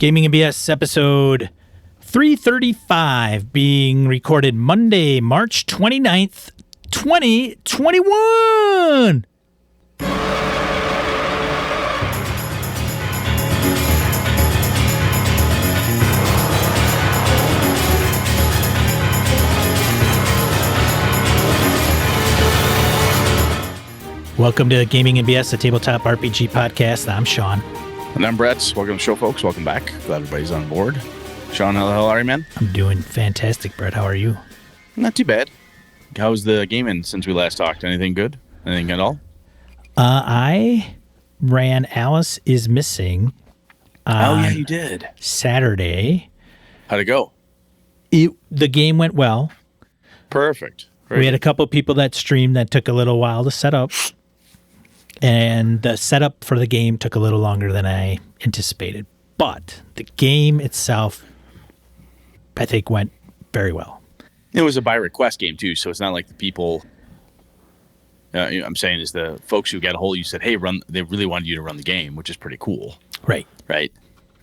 Gaming and BS episode 335 being recorded Monday, March 29th, 2021. Welcome to Gaming and BS, a tabletop RPG podcast. I'm Sean. And I'm Brett. Welcome to the show, folks. Welcome back. Glad everybody's on board. Sean, how the hell are you, man? I'm doing fantastic, Brett. How are you? Not too bad. How's the gaming since we last talked? Anything good? Anything at all? I ran Alice is Missing. Oh, yeah, you did. Saturday. How'd it go? The game went well. Perfect. We had a couple of people that streamed that took a little while to set up. And the setup for the game took a little longer than I anticipated. But the game itself, I think, went very well. It was a by request game, too, so it's not like the people... I'm saying is the folks who got a hold of you said, hey, they really wanted you to run the game, which is pretty cool. Right. Right.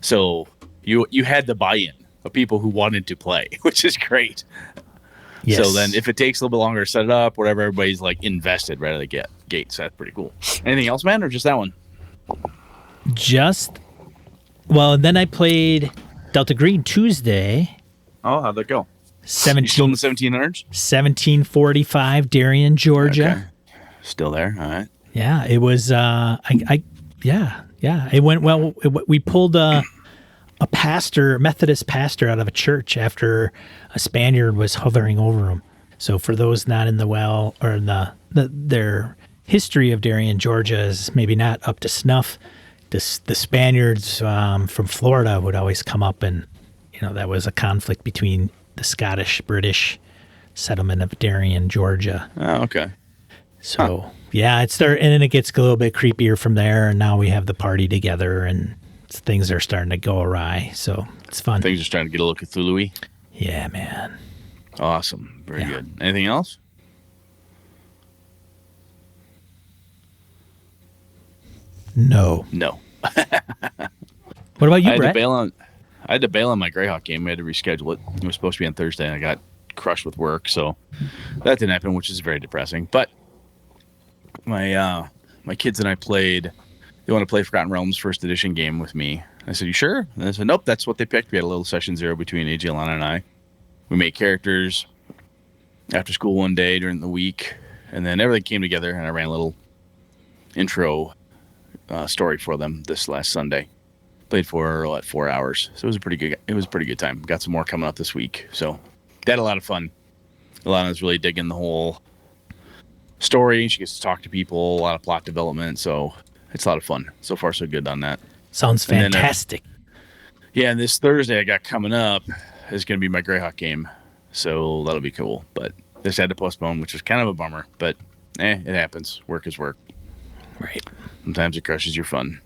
So you had the buy-in of people who wanted to play, which is great. Yes. So then if it takes a little bit longer to set it up, whatever, everybody's like invested right out of the gate. So that's pretty cool. Anything else, man, or just that one? Then I played Delta Green Tuesday. Oh, how'd that go? You 17, still in the 1700s? 1745, Darien, Georgia. Okay. Still there. All right. Yeah, it was, it went well. We pulled a Methodist pastor out of a church after a Spaniard was hovering over him. So for those not in the well, or their history of Darien, Georgia is maybe not up to snuff. The Spaniards from Florida would always come up, and that was a conflict between the Scottish-British settlement of Darien, Georgia. Oh, okay. So yeah, and then it gets a little bit creepier from there, and now we have the party together, and things are starting to go awry. So it's fun. Things are starting to get a little Cthulhu-y. Yeah, man. Awesome. Very good. Anything else? No. What about you, Brett? I had to bail on my Greyhawk game. We had to reschedule it. It was supposed to be on Thursday, and I got crushed with work, so that didn't happen, which is very depressing. But my kids and I played. They want to play Forgotten Realms First Edition game with me. I said, you sure? And I said, nope, that's what they picked. We had a little session 0 between AJ, Alana, and I. We made characters after school one day during the week, and then everything came together, and I ran a little intro story for them this last Sunday. Played for 4 hours, so it was a pretty good time. Got some more coming up this week, so they had a lot of fun. Alana's really digging the whole story. She gets to talk to people, a lot of plot development, so it's a lot of fun. So far, so good on that. Sounds fantastic. And this Thursday I got coming up is going to be my Greyhawk game, so that'll be cool. But this had to postpone, which is kind of a bummer, but it happens. Work is work. Right. Sometimes it crushes your fun.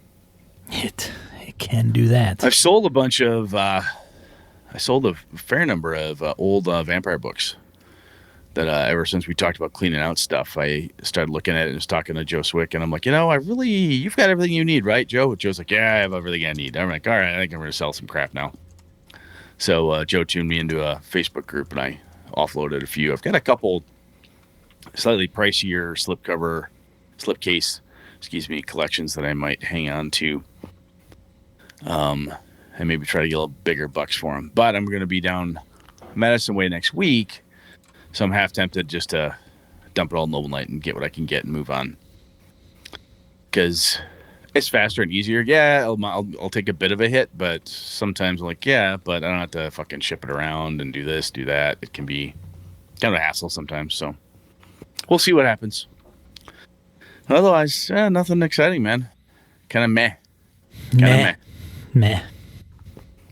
It can do that. I've sold a fair number of old vampire books that ever since we talked about cleaning out stuff, I started looking at it and was talking to Joe Swick, and I'm like, you've got everything you need, right, Joe? Joe's like, yeah, I have everything I need. I'm like, all right, I think I'm going to sell some crap now. So Joe tuned me into a Facebook group, and I offloaded a few. I've got a couple slightly pricier slipcase, collections that I might hang on to, and maybe try to get a little bigger bucks for them. But I'm going to be down Madison Way next week, so I'm half tempted just to dump it all in Noble Knight and get what I can get and move on. Because it's faster and easier. Yeah, I'll take a bit of a hit, but sometimes I'm like, yeah, but I don't have to fucking ship it around and do this, do that. It can be kind of a hassle sometimes, so we'll see what happens. Otherwise, nothing exciting, man. Kind of meh. Meh.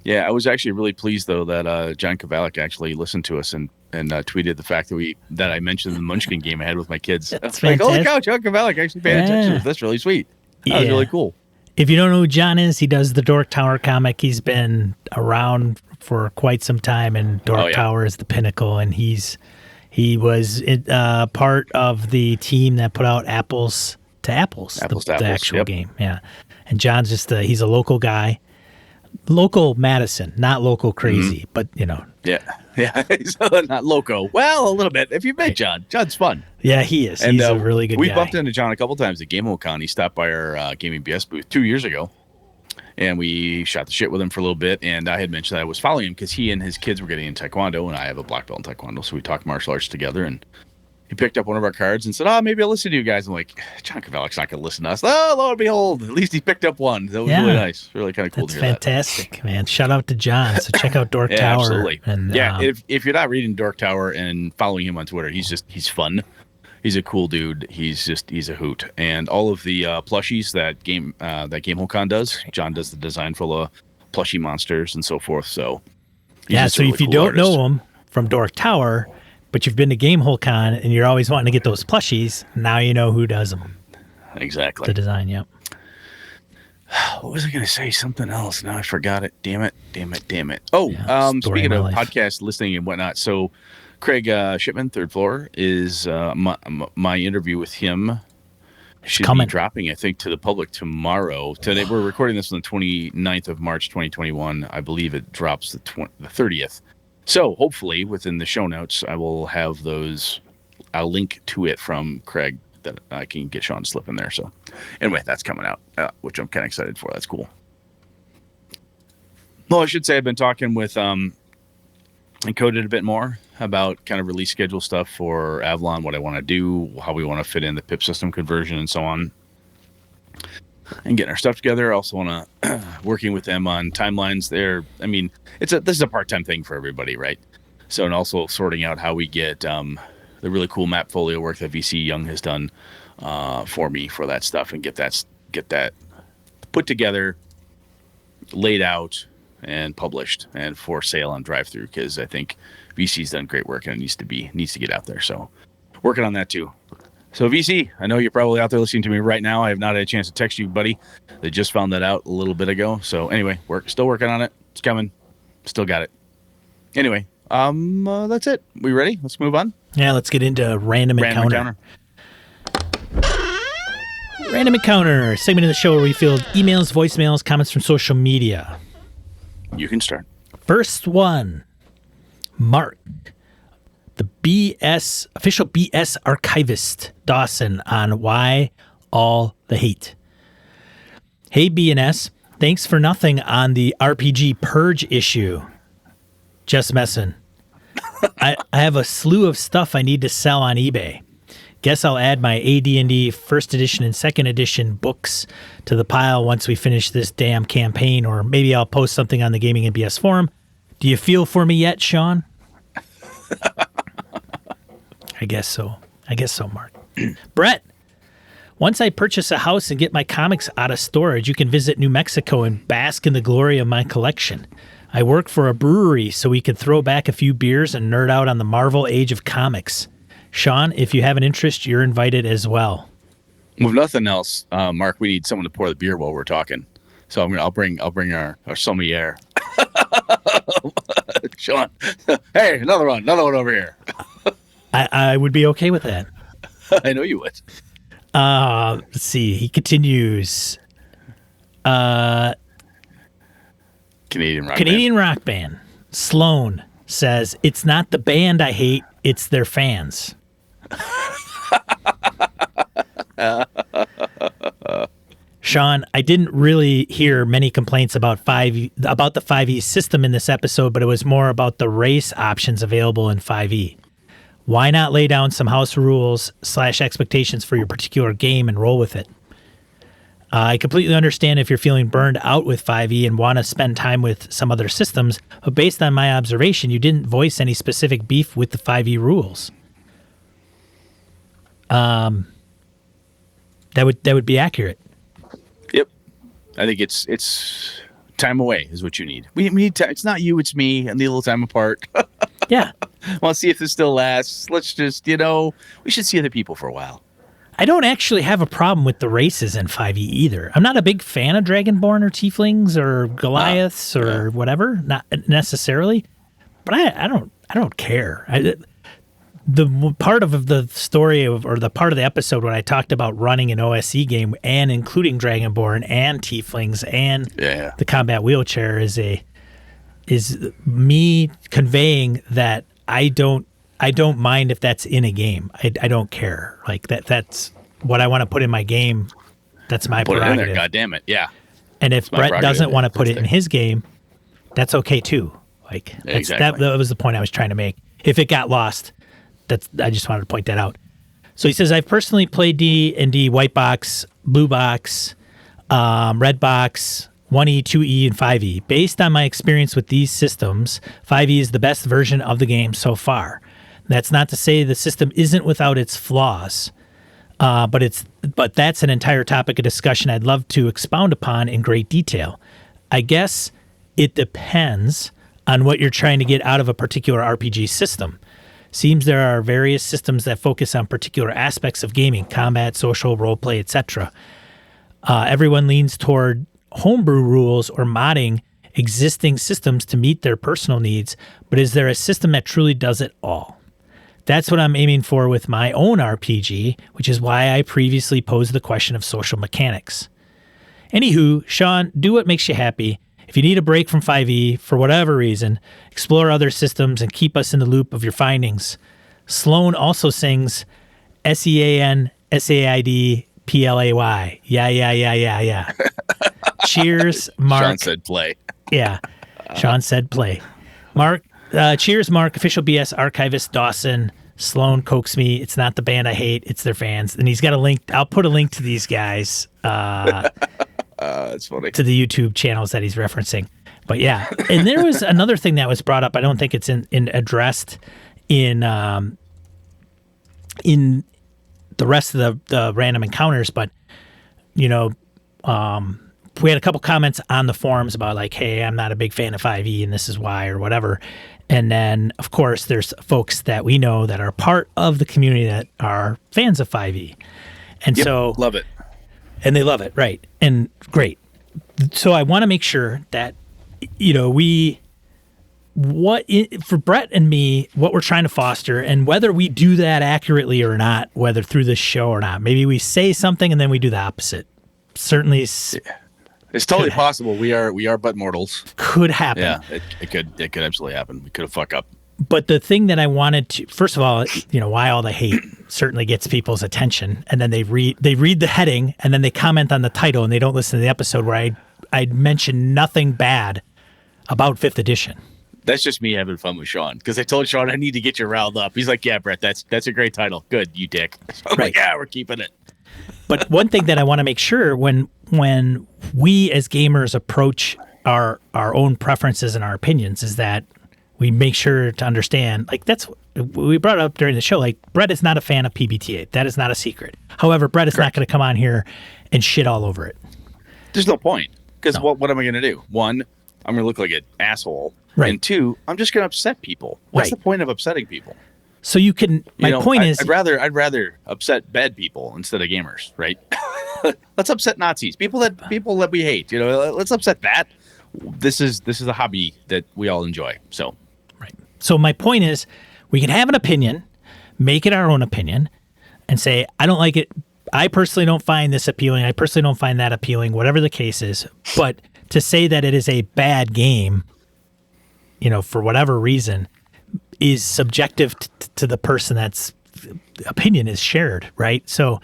Yeah, I was actually really pleased, though, that John Kovalik actually listened to us and tweeted the fact that I mentioned the Munchkin game I had with my kids. That's like, holy fantastic. cow, John Kovalik actually paid attention. That's really sweet. That was really cool. If you don't know who John is, he does the Dork Tower comic. He's been around for quite some time, and Dork Tower is the pinnacle. And he was part of the team that put out Apples to Apples, the actual game. Yeah, and John's just he's a local guy. Local Madison, not local crazy, but Yeah. He's not loco. Well, a little bit. If you've met John, John's fun. Yeah, he is. And he's a really good we guy. bumped into John a couple times at GameholeCon. He stopped by our Gaming BS booth 2 years ago, and we shot the shit with him for a little bit. And I had mentioned that I was following him because he and his kids were getting in Taekwondo, and I have a black belt in Taekwondo, so we talked martial arts together. And he picked up one of our cards and said, maybe I'll listen to you guys. I'm like, John Kovaleck's not going to listen to us. Oh, lo and behold, at least he picked up one. That was really nice. Really kind of cool to hear fantastic, man. Shout out to John. So check out Dork yeah, Tower. Absolutely. And, if you're not reading Dork Tower and following him on Twitter, he's fun. He's a cool dude. He's a hoot. And all of the plushies that GameholeCon does, John does the design for the plushie monsters and so forth. So so if you don't know him from Dork Tower, but you've been to GameholeCon and you're always wanting to get those plushies, now you know who does them. Exactly. The design, yep. What was I going to say? Something else. Now I forgot it. Damn it. Oh, speaking of podcast listening and whatnot. So Craig Shipman, Third Floor, is my interview with him. Should be dropping, I think, to the public tomorrow. Today, we're recording this on the 29th of March, 2021. I believe it drops the 30th. So hopefully within the show notes, I will have those. I'll link to it from Craig that I can get Sean to slip in there. So anyway, that's coming out, which I'm kind of excited for. That's cool. Well, I should say I've been talking with Encoded a bit more about kind of release schedule stuff for Avalon, what I want to do, how we want to fit in the PIP system conversion and so on. And getting our stuff together. I also want to working with them on timelines there. I mean, this is a part-time thing for everybody, right? So, and also sorting out how we get the really cool Mapfolio work that VC Young has done for me for that stuff, and get that put together, laid out, and published and for sale on drive-through, because I think VC's done great work and it needs to get out there. So working on that too. So VC, I know you're probably out there listening to me right now. I have not had a chance to text you, buddy. They just found that out a little bit ago. So anyway, still working on it. It's coming. Still got it. Anyway, that's it. We ready? Let's move on. Yeah, let's get into Random Encounter. Random Encounter, a segment of the show where we field emails, voicemails, comments from social media. You can start. First one, Mark, the official BS archivist, Dawson, on Why All the Hate. Hey, BNS, thanks for nothing on the RPG Purge issue. Just messing. I have a slew of stuff I need to sell on eBay. Guess I'll add my AD&D first edition and second edition books to the pile once we finish this damn campaign, or maybe I'll post something on the Gaming and BS forum. Do you feel for me yet, Sean? I guess so, Mark. Brett, once I purchase a house and get my comics out of storage, you can visit New Mexico and bask in the glory of my collection. I work for a brewery, so we can throw back a few beers and nerd out on the Marvel Age of Comics. Sean, if you have an interest, you're invited as well. If nothing else, Mark, we need someone to pour the beer while we're talking. So I'll bring our sommelier. Sean, hey, another one over here. I would be okay with that. I know you would. Let's see. He continues. Canadian rock band. Sloan says, it's not the band I hate, it's their fans. Sean, I didn't really hear many complaints about the 5e system in this episode, but it was more about the race options available in 5e. Why not lay down some house rules / expectations for your particular game and roll with it? I completely understand if you're feeling burned out with 5e and want to spend time with some other systems, but based on my observation, you didn't voice any specific beef with the 5e rules. That would be accurate. Yep, I think it's time away is what you need. We need time. It's not you, it's me. I need a little time apart. Yeah. Well, see if this still lasts. Let's just, we should see other people for a while. I don't actually have a problem with the races in 5e either. I'm not a big fan of Dragonborn or Tieflings or Goliaths or whatever, not necessarily. But I don't care. part of the story or the part of the episode when I talked about running an OSE game and including Dragonborn and Tieflings and the combat wheelchair is me conveying that I don't mind if that's in a game. I don't care. Like that's what I want to put in my game. That's my put prerogative. It in there, God damn it. Yeah. And if Brett doesn't want to put it in his game, that's okay too. Like that was the point I was trying to make. If it got lost, I just wanted to point that out. So he says, I've personally played D&D white box, blue box, red box, 1E, 2E, and 5E. Based on my experience with these systems, 5E is the best version of the game so far. That's not to say the system isn't without its flaws, but that's an entire topic of discussion I'd love to expound upon in great detail. I guess it depends on what you're trying to get out of a particular RPG system. Seems there are various systems that focus on particular aspects of gaming, combat, social, roleplay, etc. Everyone leans toward homebrew rules or modding existing systems to meet their personal needs, but is there a system that truly does it all? That's what I'm aiming for with my own RPG, which is why I previously posed the question of social mechanics. Anywho, Sean, do what makes you happy. If you need a break from 5e for whatever reason, explore other systems and keep us in the loop of your findings. Sloan also sings SEAN SAID PLAY. Yeah. Cheers, Mark. Sean said play. Yeah. Sean said play. Mark, cheers, Mark. Official BS archivist Dawson. Sloan coaxed me. It's not the band I hate. It's their fans. And he's got a link. I'll put a link to these guys. That's funny. To the YouTube channels that he's referencing. But yeah. And there was another thing that was brought up. I don't think it's in addressed in the rest of the random encounters, but we had a couple comments on the forums about like, hey, I'm not a big fan of 5e and this is why or whatever. And then, of course, there's folks that we know that are part of the community that are fans of 5e. And so love it. And they love it, right. And great. So I want to make sure that, for Brett and me, what we're trying to foster and whether we do that accurately or not, whether through this show or not, maybe we say something and then we do the opposite. Certainly. It's totally possible. We are but mortals. Could happen. Yeah, it could absolutely happen. We could have fucked up. But the thing that I wanted to, first of all, why all the hate certainly gets people's attention, and then they read the heading, and then they comment on the title, and they don't listen to the episode where I mentioned nothing bad about 5th edition. That's just me having fun with Sean, because I told Sean I need to get you riled up. He's like, "Yeah, Brett, that's a great title. Good, you dick." So I'm like, "Yeah, we're keeping it." But one thing that I want to make sure when we as gamers approach our own preferences and our opinions is that we make sure to understand, like we brought it up during the show, like Brett is not a fan of PBTA. That is not a secret. However, Brett is not going to come on here and shit all over it. There's no point, because what am I going to do? One, I'm going to look like an asshole. Right. And two, I'm just going to upset people. What's the point of upsetting people? So you can, my point is, I'd rather upset bad people instead of gamers, right? Let's upset Nazis, people that we hate. Let's upset that. This is a hobby that we all enjoy. So, right. So my point is, we can have an opinion, make it our own opinion, and say, I don't like it. I personally don't find this appealing. I personally don't find that appealing. Whatever the case is, but to say that it is a bad game, for whatever reason, is subjective to the person that's opinion is shared, right? So,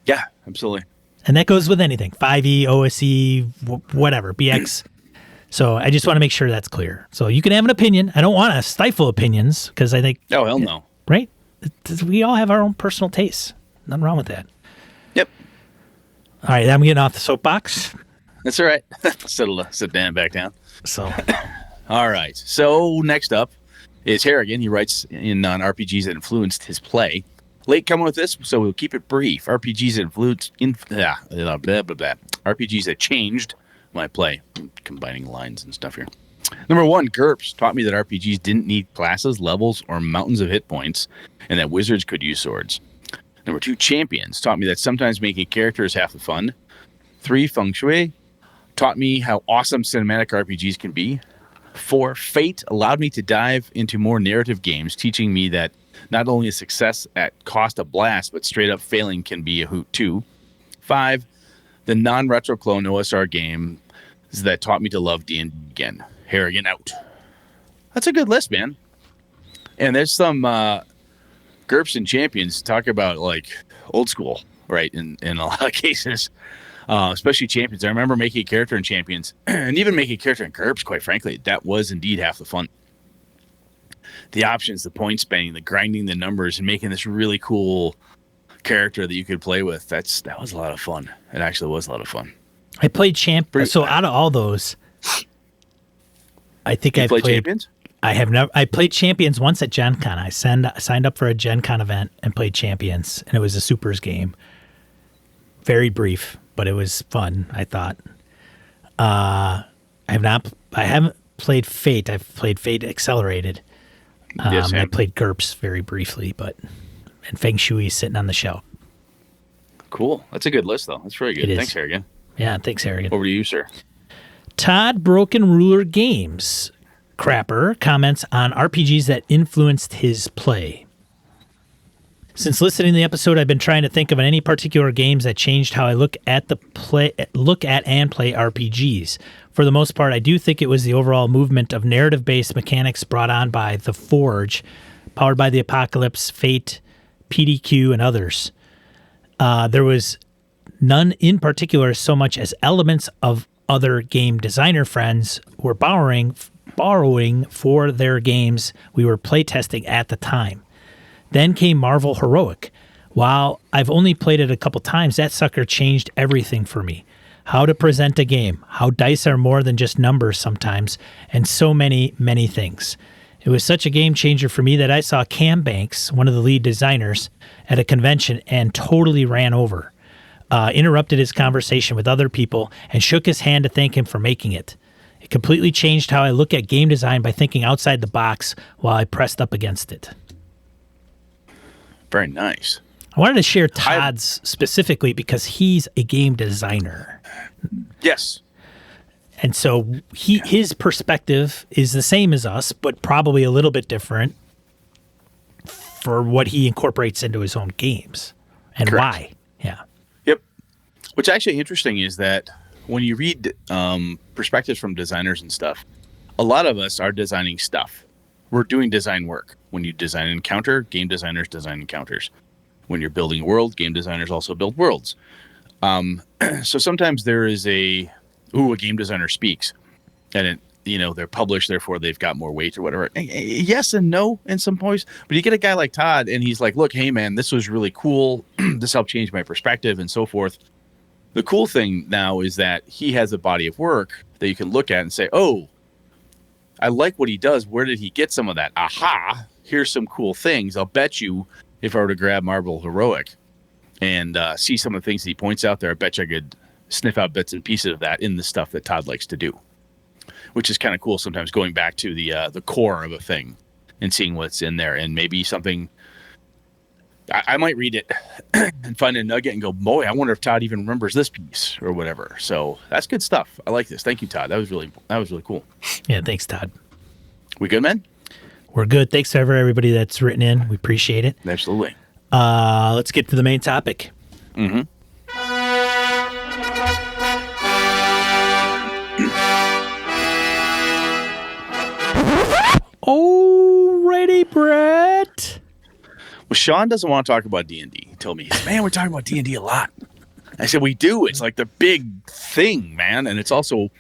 yeah, absolutely. And that goes with anything, 5e, OSE, whatever, BX. So I just want to make sure that's clear. So you can have an opinion. I don't want to stifle opinions because I think... Oh, hell no. Right? We all have our own personal tastes. Nothing wrong with that. Yep. All right, I'm getting off the soapbox. That's all right. Sit Dan back down. So, all right. So next up is Harrigan. He writes on RPGs that influenced his play. Late coming with this, so we'll keep it brief. RPGs that RPGs that changed my play. I'm combining lines and stuff here. Number 1, GURPS taught me that RPGs didn't need classes, levels, or mountains of hit points, and that wizards could use swords. Number 2, Champions taught me that sometimes making characters half the fun. 3, Feng Shui taught me how awesome cinematic RPGs can be. 4, Fate allowed me to dive into more narrative games, teaching me that Not only is success at cost a blast, but straight up failing can be a hoot too. 5, the non-retro clone OSR game that taught me to love D&D again. Harrigan out. That's a good list, man. And there's some GURPS and Champions talk about like old school, right? In a lot of cases, especially Champions. I remember making a character in Champions and even making a character in GURPS, quite frankly. That was indeed half the fun. The options, the point spending, the grinding the numbers, and making this really cool character that you could play with. That was a lot of fun. It actually was a lot of fun. I played So out of all those, I think I've played Champions. I played Champions once at Gen Con. I signed up for a Gen Con event and played Champions, and it was a Supers game. Very brief, but it was fun, I thought. I haven't played Fate. I've played Fate Accelerated. Yes, I played GURPS very briefly, and Feng Shui is sitting on the shelf. Cool. That's a good list, though. That's very good. Thanks, Harrigan. Yeah, thanks, Harrigan. Over to you, sir. Todd Broken Ruler Games Crapper comments on RPGs that influenced his play. Since listening to the episode, I've been trying to think of any particular games that changed how I look at and play RPGs. For the most part, I do think it was the overall movement of narrative-based mechanics brought on by The Forge, powered by the Apocalypse, Fate, PDQ, and others. There was none in particular so much as elements of other game designer friends who were borrowing for their games we were playtesting at the time. Then came Marvel Heroic. While I've only played it a couple times, that sucker changed everything for me. How to present a game, how dice are more than just numbers sometimes, and so many, many things. It was such a game changer for me that I saw Cam Banks, one of the lead designers, at a convention and totally ran over. Interrupted his conversation with other people and shook his hand to thank him for making it. It completely changed how I look at game design by thinking outside the box while I pressed up against it. Very nice. I wanted to share Todd's specifically because he's a game designer. Yes. And so his perspective is the same as us, but probably a little bit different for what he incorporates into his own games and Correct. Why. Yeah. Yep. What's actually interesting is that when you read perspectives from designers and stuff, a lot of us are designing stuff. We're doing design work. When you design an encounter, game designers design encounters. When you're building a world, game designers also build worlds. So sometimes there is a game designer speaks, and they're published, therefore they've got more weight or whatever. Yes and no in some points, but you get a guy like Todd, and he's like, "Look, hey man, this was really cool. This helped change my perspective, and so forth." The cool thing now is that he has a body of work that you can look at and say, "Oh, I like what he does. Where did he get some of that? Aha! Here's some cool things. I'll bet you." If I were to grab Marvel Heroic and see some of the things that he points out there, I bet you I could sniff out bits and pieces of that in the stuff that Todd likes to do, which is kind of cool. Sometimes going back to the core of a thing and seeing what's in there, and maybe something I might read it and find a nugget and go, "Boy, I wonder if Todd even remembers this piece or whatever." So that's good stuff. I like this. Thank you, Todd. That was really cool. Yeah, thanks, Todd. We good, man? We're good. Thanks to everybody that's written in. We appreciate it. Absolutely. Let's get to the main topic. Mm-hmm. Alrighty, Brett. Well, Sean doesn't want to talk about D&D. He told me, "Man, we're talking about D&D a lot." I said, "We do. It's like the big thing, man." And it's also,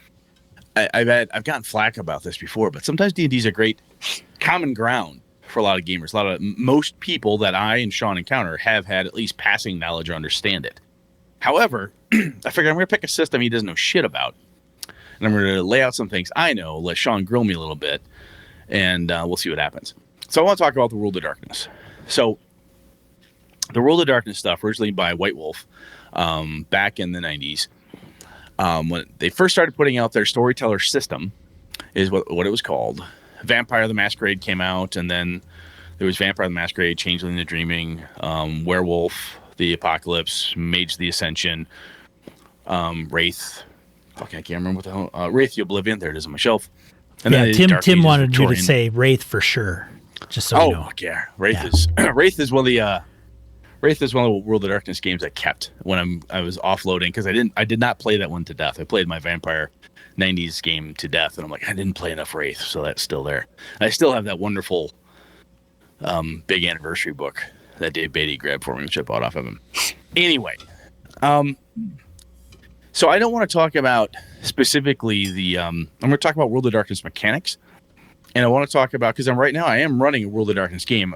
I've gotten flack about this before, but sometimes D&D is a great common ground for a lot of gamers. Most people that I and Sean encounter have had at least passing knowledge or understand it. However, I figured I'm going to pick a system he doesn't know shit about, and I'm going to lay out some things I know, let Sean grill me a little bit, and we'll see what happens. So I want to talk about the World of Darkness. So the World of Darkness stuff, originally by White Wolf, back in the 90s, when they first started putting out their storyteller system, is what it was called. Vampire the Masquerade came out, and then there was Vampire the Masquerade, Changeling the Dreaming, Werewolf, the Apocalypse, Mage the Ascension, Wraith. Okay, I can't remember what the hell. Wraith the Oblivion. There it is on my shelf. And yeah, then Tim wanted you to say Wraith for sure. Just so you know. Fuck yeah. Wraith is Wraith is one of the World of Darkness games I kept when I was offloading, because I did not play that one to death. I played my Vampire 90s game to death, and I'm like, I didn't play enough Wraith, so that's still there. I still have that wonderful big anniversary book that Dave Beatty grabbed for me, which I bought off of him. Anyway, so I don't want to talk about specifically I'm going to talk about World of Darkness mechanics, and I want to talk about, because right now I am running a World of Darkness game.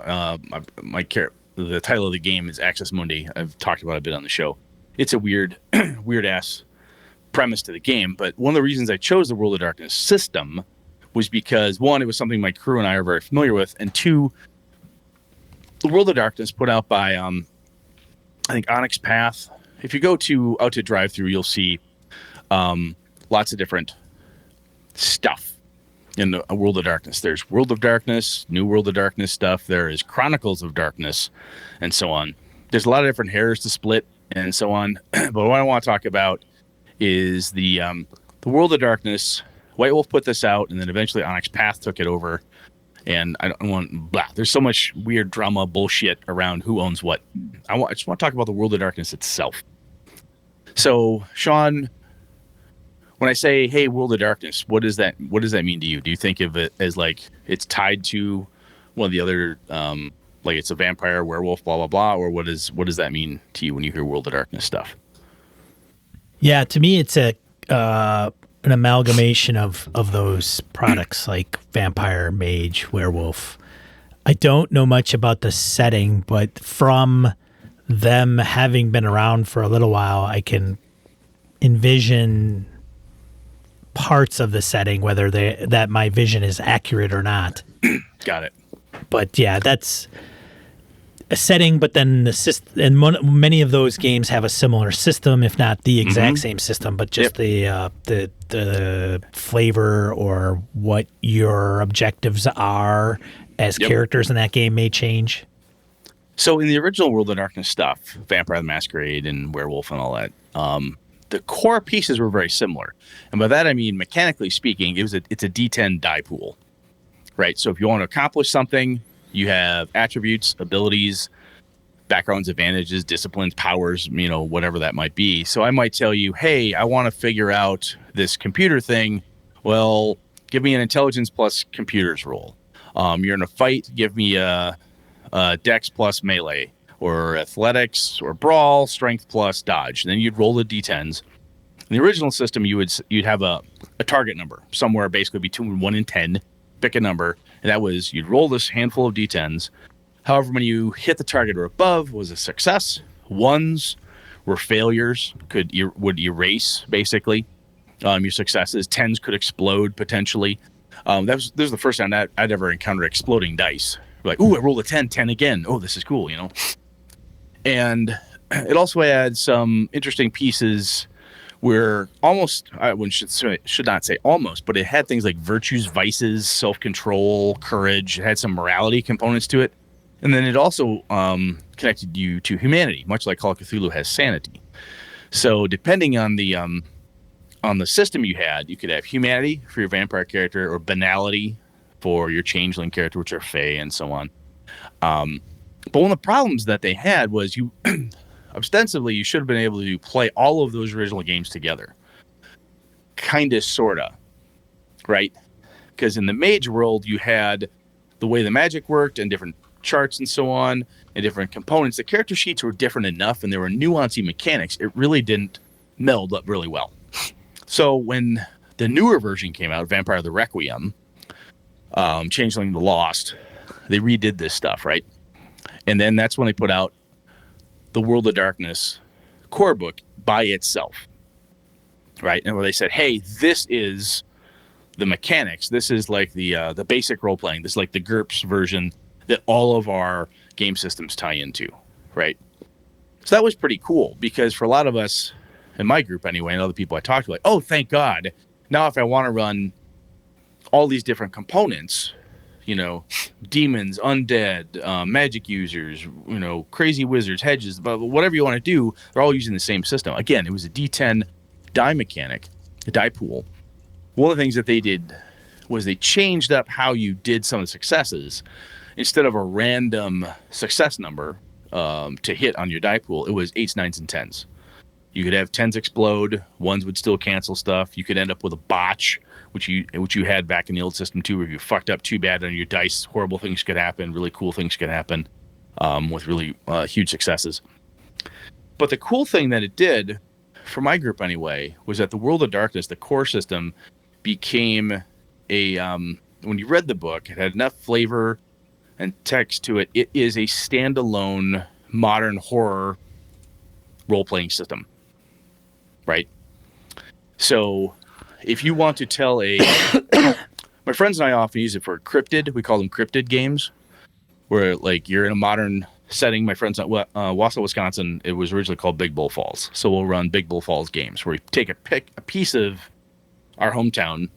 The title of the game is Access Mundi. I've talked about it a bit on the show. It's a weird ass premise to the game, but one of the reasons I chose the World of Darkness system was because, one, it was something my crew and I are very familiar with, and two, the World of Darkness put out by I think Onyx Path. If you go out to drive through, you'll see lots of different stuff in the World of Darkness. There's World of Darkness, New World of Darkness stuff. There is Chronicles of Darkness, and so on. There's a lot of different hairs to split, and so on. But what I want to talk about is the World of Darkness. White Wolf put this out, and then eventually Onyx Path took it over. And I don't want blah. There's so much weird drama bullshit around who owns what. I just want to talk about the World of Darkness itself. So, Sean, when I say, hey, World of Darkness, what does that mean to you? Do you think of it as like it's tied to one of the other, like it's a vampire, werewolf, blah, blah, blah? Or what does that mean to you when you hear World of Darkness stuff? Yeah, to me, it's an amalgamation of those products like vampire, mage, werewolf. I don't know much about the setting, but from them having been around for a little while, I can envision parts of the setting, whether that my vision is accurate or not. Got it. But yeah, that's a setting, but then the system, and many of those games have a similar system, if not the exact same system, but just the flavor or what your objectives are as characters in that game may change. So in the original World of Darkness stuff, Vampire the Masquerade and Werewolf and all that, the core pieces were very similar. And by that I mean, mechanically speaking, it's a D10 die pool, right? So if you want to accomplish something, you have attributes, abilities, backgrounds, advantages, disciplines, powers, whatever that might be. So I might tell you, hey, I want to figure out this computer thing. Well, give me an intelligence plus computers roll. You're in a fight, give me a dex plus melee, or athletics, or brawl, strength plus dodge. And then you'd roll the d10s. In the original system, you'd have a target number, somewhere basically between 1 and 10. Pick a number, and that was, you'd roll this handful of d10s. However, when you hit the target or above was a success. Ones were failures, would erase basically your successes. Tens could explode potentially. This was the first time I'd ever encountered exploding dice. Like, ooh, I rolled a 10 again. Oh, this is cool, And it also had some interesting pieces where almost, should not say almost, but it had things like virtues, vices, self-control, courage. It had some morality components to it. And then it also connected you to humanity, much like Call of Cthulhu has sanity. So depending on the system you had, you could have humanity for your vampire character or banality for your changeling character, which are fae and so on. But one of the problems that they had was ostensibly, you should have been able to play all of those original games together. Kinda, sorta. Right? Because in the mage world, you had the way the magic worked and different charts and so on, and different components. The character sheets were different enough, and there were nuancy mechanics. It really didn't meld up really well. So when the newer version came out, Vampire the Requiem, Changeling the Lost, they redid this stuff, right? And then that's when they put out the World of Darkness core book by itself, right? And where they said, hey, this is the mechanics. This is like the basic role playing. This is like the GURPS version that all of our game systems tie into, right? So that was pretty cool, because for a lot of us, in my group anyway, and other people I talked to, like, oh, thank God. Now if I want to run all these different components, demons, undead, magic users, crazy wizards, hedges, but whatever you want to do, they're all using the same system. Again, it was a D10 die mechanic, a die pool. One of the things that they did was they changed up how you did some of the successes. instead of a random success number to hit on your die pool, it was 8s, 9s, and 10s. You could have 10s explode, 1s would still cancel stuff. You could end up with a botch, which you had back in the old system too, where if you fucked up too bad on your dice, horrible things could happen, really cool things could happen with really huge successes. But the cool thing that it did, for my group anyway, was that the World of Darkness, the core system, became a, when you read the book, it had enough flavor and text to it. It is a standalone modern horror role-playing system, right? So if you want to tell my friends and I often use it for cryptid. We call them cryptid games, where like you're in a modern setting. My friends at Wausau, Wisconsin, it was originally called Big Bull Falls. So we'll run Big Bull Falls games where we take a piece of our hometown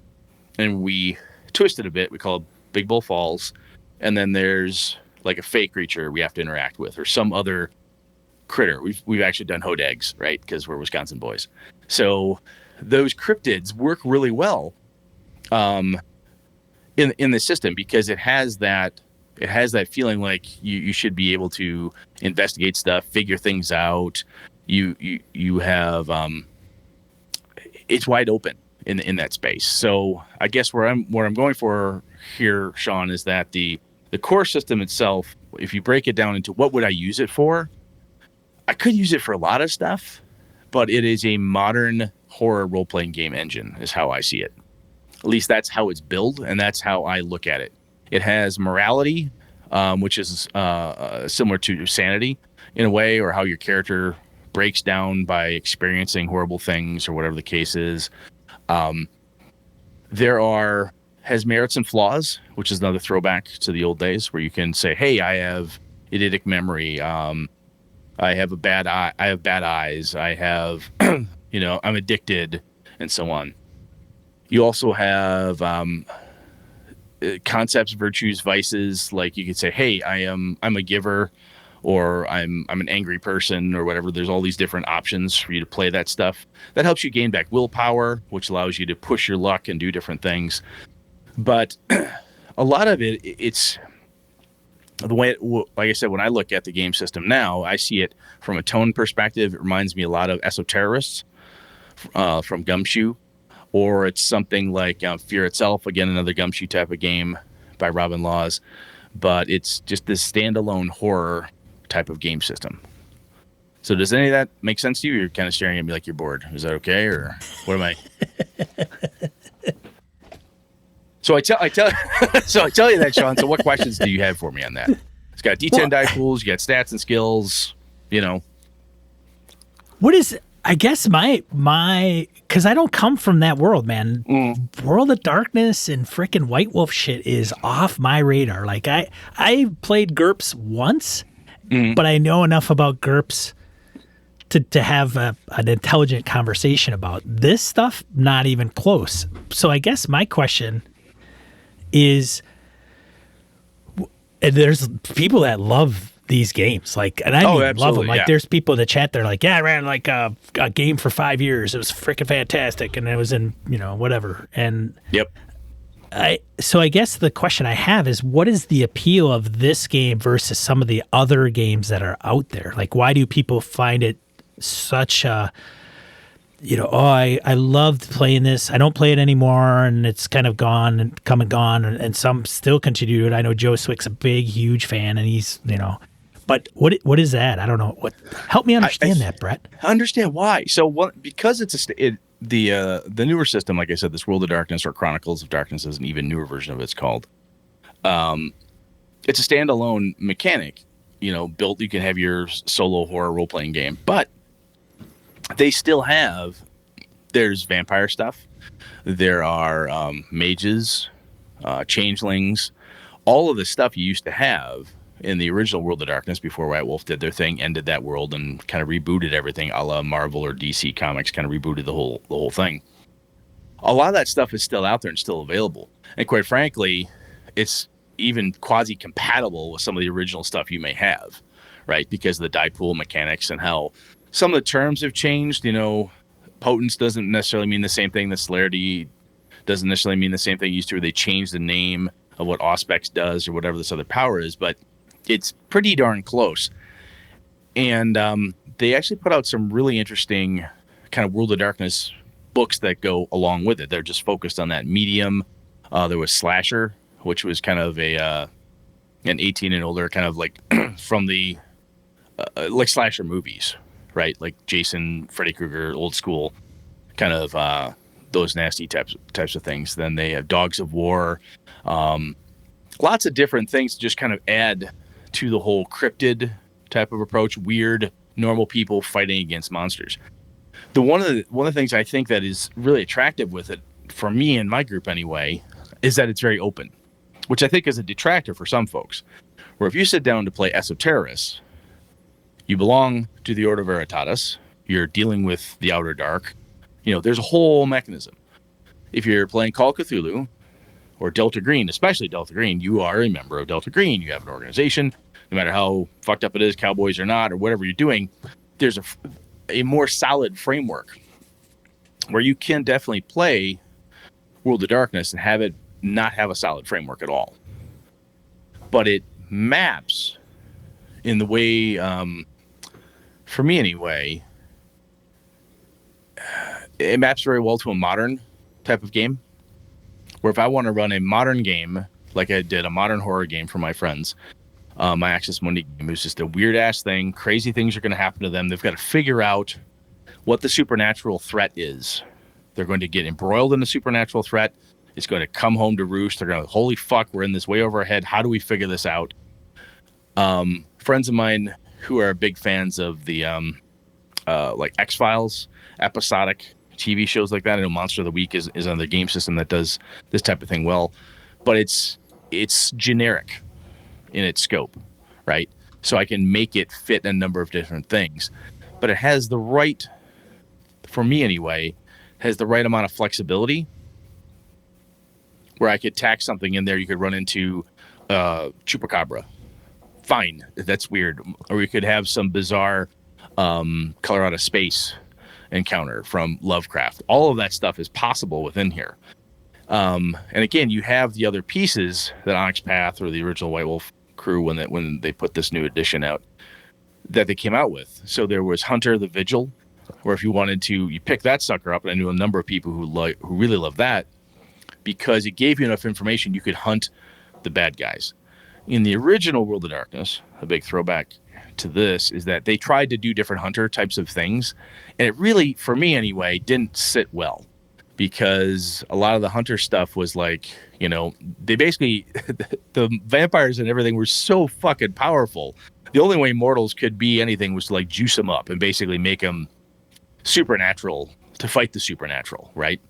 and we twist it a bit. We call it Big Bull Falls. And then there's like a fake creature we have to interact with, or some other critter. We've actually done hodags, right? Because we're Wisconsin boys. So those cryptids work really well in the system, because it has that feeling like you should be able to investigate stuff, figure things out. You have it's wide open in that space. So I guess where I'm going for here, Sean, is that the core system itself, if you break it down into what would I use it for, I could use it for a lot of stuff, but it is a modern horror role-playing game engine is how I see it. At least that's how it's built, and that's how I look at it. It has morality, which is similar to sanity in a way, or how your character breaks down by experiencing horrible things or whatever the case is. Has merits and flaws, which is another throwback to the old days, where you can say, hey, I have eidetic memory. I have a bad eye. I have bad eyes. I have, I'm addicted, and so on. You also have concepts, virtues, vices. Like you could say, hey, I'm a giver, or I'm an angry person, or whatever. There's all these different options for you to play that stuff. That helps you gain back willpower, which allows you to push your luck and do different things. But a lot of it's the way, like I said, when I look at the game system now, I see it from a tone perspective. It reminds me a lot of Esoterrorists from Gumshoe, or it's something like Fear Itself, again, another Gumshoe type of game by Robin Laws. But it's just this standalone horror type of game system. So does any of that make sense to you? You're kind of staring at me like you're bored. Is that okay, or what am I? So I tell you that, Sean. So what questions do you have for me on that? It's got D10 die pools, you got stats and skills, What is, I guess my because I don't come from that world, man. World of Darkness and frickin' White Wolf shit is off my radar. Like I played GURPS once, but I know enough about GURPS to have an intelligent conversation about this stuff. Not even close. So I guess my question is, there's people that love these games, like, and I love them. Like, yeah. There's people in the chat. They're like, yeah, I ran like a game for 5 years. It was freaking fantastic, and it was in whatever. And yep. So I guess the question I have is, what is the appeal of this game versus some of the other games that are out there? Like, why do people find it such a I loved playing this. I don't play it anymore, and it's kind of gone and come and gone, and some still continue it. I know Joe Swick's a big, huge fan, and he's, but what is that? I don't know. Help me understand that, Brett. I understand why. So because it's the newer system, like I said, this World of Darkness, or Chronicles of Darkness is an even newer version of it's called. It's a standalone mechanic, built. You can have your solo horror role-playing game, but they still there's vampire stuff. There are mages, changelings, all of the stuff you used to have in the original World of Darkness before White Wolf did their thing, ended that world, and kind of rebooted everything, a la Marvel or DC Comics, kind of rebooted the whole thing. A lot of that stuff is still out there and still available. And quite frankly, it's even quasi-compatible with some of the original stuff you may have, right? Because of the die pool mechanics and how some of the terms have changed. Potence doesn't necessarily mean the same thing. The celerity doesn't necessarily mean the same thing it used to. They changed the name of what Auspex does or whatever this other power is, but it's pretty darn close. And they actually put out some really interesting kind of World of Darkness books that go along with it. They're just focused on that medium. There was Slasher, which was kind of an 18 and older, kind of like from the like slasher movies, right? Like Jason, Freddy Krueger, old school, kind of those nasty types of things. Then they have Dogs of War, lots of different things to just kind of add to the whole cryptid type of approach. Weird, normal people fighting against monsters. One of the things I think that is really attractive with it, for me and my group anyway, is that it's very open, which I think is a detractor for some folks. Where if you sit down to play Esoterrorists, you belong to the Order Veritatis, you're dealing with the Outer Dark, there's a whole mechanism. If you're playing Call of Cthulhu or Delta Green, especially Delta Green, you are a member of Delta Green. You have an organization, no matter how fucked up it is, cowboys or not, or whatever you're doing, there's a more solid framework where you can definitely play World of Darkness and have it not have a solid framework at all. But it maps in the way, for me anyway, it maps very well to a modern type of game. Where if I want to run a modern game, like I did a modern horror game for my friends, my Access Mundi game was just a weird ass thing. Crazy things are going to happen to them. They've got to figure out what the supernatural threat is. They're going to get embroiled in the supernatural threat. It's going to come home to roost. They're going to, holy fuck, we're in this way over our head. How do we figure this out? Friends of mine who are big fans of the like X-Files, episodic TV shows like that. I know Monster of the Week is on the game system that does this type of thing well, but it's generic in its scope, right? So I can make it fit a number of different things, but it has the right, for me anyway, has the right amount of flexibility where I could tack something in there. You could run into Chupacabra. Fine, that's weird. Or you could have some bizarre color out of space encounter from Lovecraft. All of that stuff is possible within here. And again, you have the other pieces that Onyx Path or the original White Wolf crew, when they put this new edition out, that they came out with. So there was Hunter the Vigil, where if you wanted to, you pick that sucker up, and I knew a number of people who really love that because it gave you enough information you could hunt the bad guys. In the original World of Darkness, a big throwback to this is that they tried to do different hunter types of things, and it really, for me anyway, didn't sit well because a lot of the hunter stuff was like, they basically the vampires and everything were so fucking powerful. The only way mortals could be anything was to like juice them up and basically make them supernatural to fight the supernatural, right?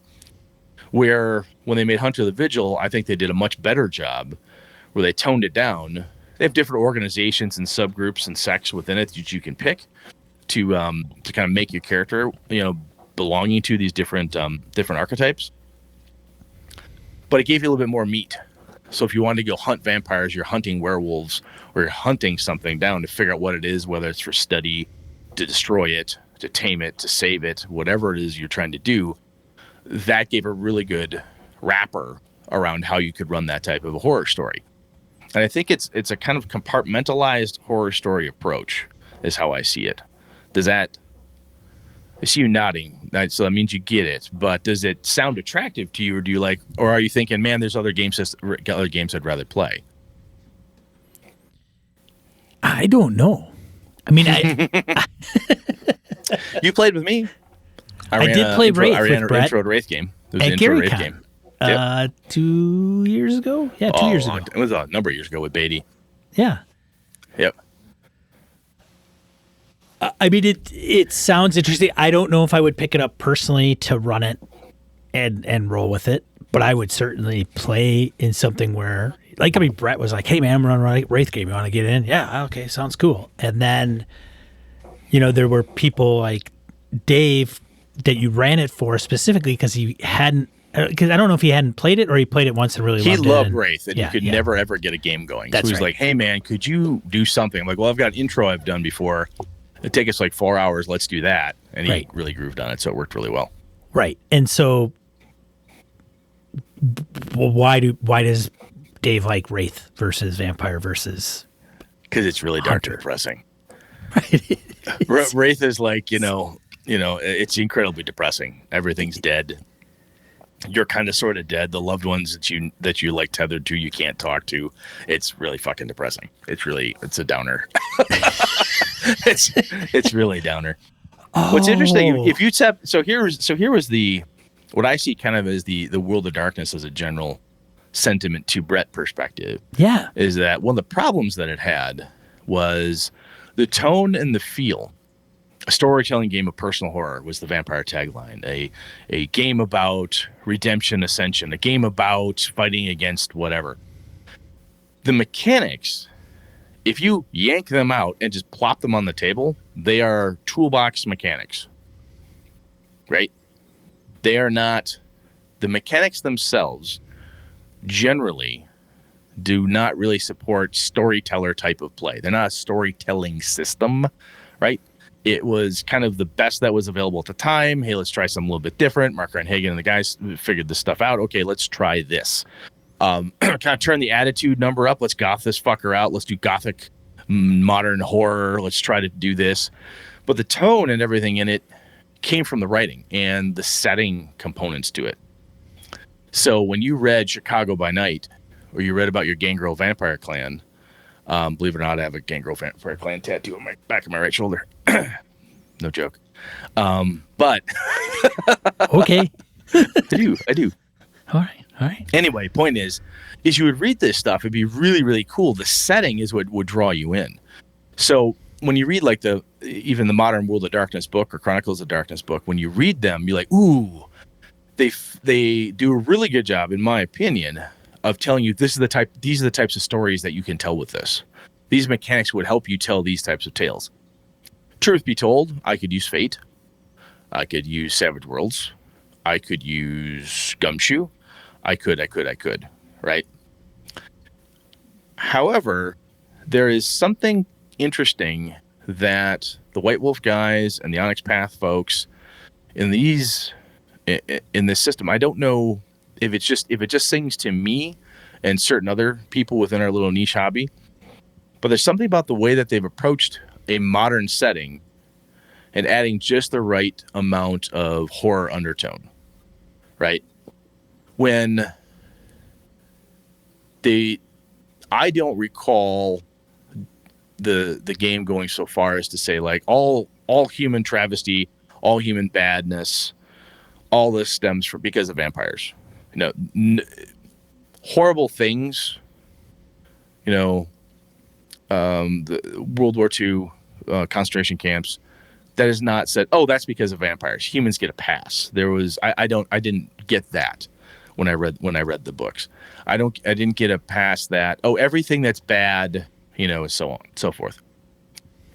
Where when they made Hunter the Vigil, I think they did a much better job where they toned it down. They have different organizations and subgroups and sects within it that you can pick to kind of make your character, belonging to these different archetypes. But it gave you a little bit more meat. So if you wanted to go hunt vampires, you're hunting werewolves, or you're hunting something down to figure out what it is, whether it's for study, to destroy it, to tame it, to save it, whatever it is you're trying to do, that gave a really good wrapper around how you could run that type of a horror story. And I think it's a kind of compartmentalized horror story approach is how I see it. I see you nodding, so that means you get it. But does it sound attractive to you, or or are you thinking, man, there's other games I'd rather play? I don't know. I mean, you played with me. I did play Wraith with Brett. Intro to Wraith game. It was at an intro Gary Wraith Con. game. 2 years ago? Yeah, 2 years ago. It was a number of years ago with Beatty. Yeah. Yep. I mean, it sounds interesting. I don't know if I would pick it up personally to run it and roll with it, but I would certainly play in something where, Brett was like, hey, man, I'm running a Wraith game. You want to get in? Yeah, okay, sounds cool. And then, there were people like Dave that you ran it for specifically because he hadn't, because I don't know if he hadn't played it or he played it once and really loved it. He loved Wraith, and you could never, ever get a game going. That's so he was like, hey, man, could you do something? I'm like, well, I've got an intro I've done before. It'd take us like 4 hours. Let's do that. And he really grooved on it, so it worked really well. Right. And so why does Dave like Wraith versus Vampire versus Because it's really dark Hunter. and depressing. Right. Wraith is like, it's incredibly depressing. Everything's dead. You're kind of sort of dead. The loved ones that you like tethered to, you can't talk to. It's really fucking depressing. It's a downer. it's really a downer. What's interesting, if you tap, so here was the, what I see kind of as the World of Darkness as a general sentiment to Brett perspective. Yeah. Is that one of the problems that it had was the tone and the feel. A storytelling game of personal horror was the Vampire tagline. A game about redemption, ascension, a game about fighting against whatever. The mechanics, if you yank them out and just plop them on the table, they are toolbox mechanics, right? They are not, the mechanics themselves generally do not really support storyteller type of play. They're not a storytelling system, right? It was kind of the best that was available at the time. Hey, let's try something a little bit different. Mark Hagen and the guys figured this stuff out. Okay, let's try this. Kind of turn the attitude number up. Let's goth this fucker out. Let's do gothic modern horror. Let's try to do this. But the tone and everything in it came from the writing and the setting components to it. So when you read Chicago by Night, or you read about your Gangrel Vampire Clan, believe it or not, I have a Gangrel Vampire Clan tattoo on my back of my right shoulder. No joke. But Okay. I do. All right. Anyway, point is you would read this stuff, it'd be really, really cool. The setting is what would draw you in. So when you read like even the modern World of Darkness book or Chronicles of Darkness book, when you read them, you're like, ooh, they do a really good job, in my opinion, of telling you these are the types of stories that you can tell with this. These mechanics would help you tell these types of tales. Truth be told, I could use Fate. I could use Savage Worlds. I could use Gumshoe. I could, right? However, there is something interesting that the White Wolf guys and the Onyx Path folks in this system, I don't know if it just sings to me and certain other people within our little niche hobby, but there's something about the way that they've approached a modern setting and adding just the right amount of horror undertone, right? When I don't recall the game going so far as to say like all human travesty, all human badness, all this stems from because of vampires. Horrible things. The World War II concentration camps. That is not said, oh, that's because of vampires. Humans get a pass. I didn't get that when I read the books. I didn't get a pass that, oh, everything that's bad, and so on and so forth.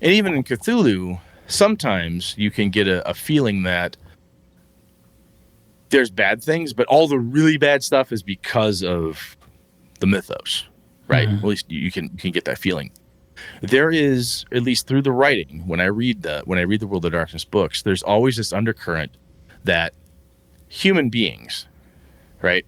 And even in Cthulhu, sometimes you can get a feeling that there's bad things, but all the really bad stuff is because of the mythos, right? Mm-hmm. At least you can get that feeling. There is, at least through the writing, when I read the World of Darkness books, there's always this undercurrent that human beings, right?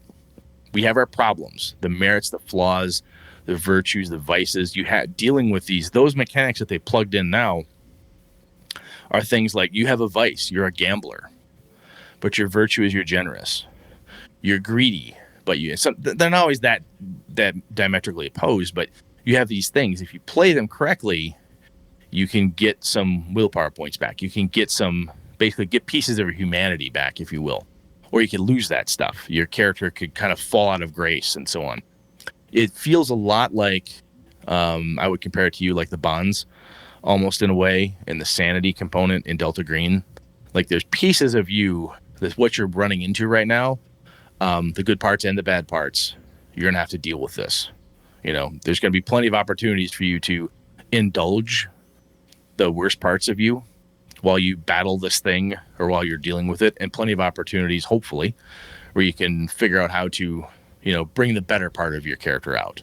We have our problems, the merits, the flaws, the virtues, the vices. You have dealing with those mechanics that they plugged in now are things like you have a vice, you're a gambler, but your virtue is you're generous. You're greedy, but they're not always that diametrically opposed, but you have these things. If you play them correctly, you can get some willpower points back. You can basically get pieces of your humanity back, if you will. Or you can lose that stuff. Your character could kind of fall out of grace and so on. It feels a lot like, I would compare it to you like the Bonds, almost in a way, and the sanity component in Delta Green. Like there's pieces of you, that's what you're running into right now, the good parts and the bad parts. You're going to have to deal with this. There's going to be plenty of opportunities for you to indulge the worst parts of you while you battle this thing or while you're dealing with it, and plenty of opportunities, hopefully, where you can figure out how to, bring the better part of your character out.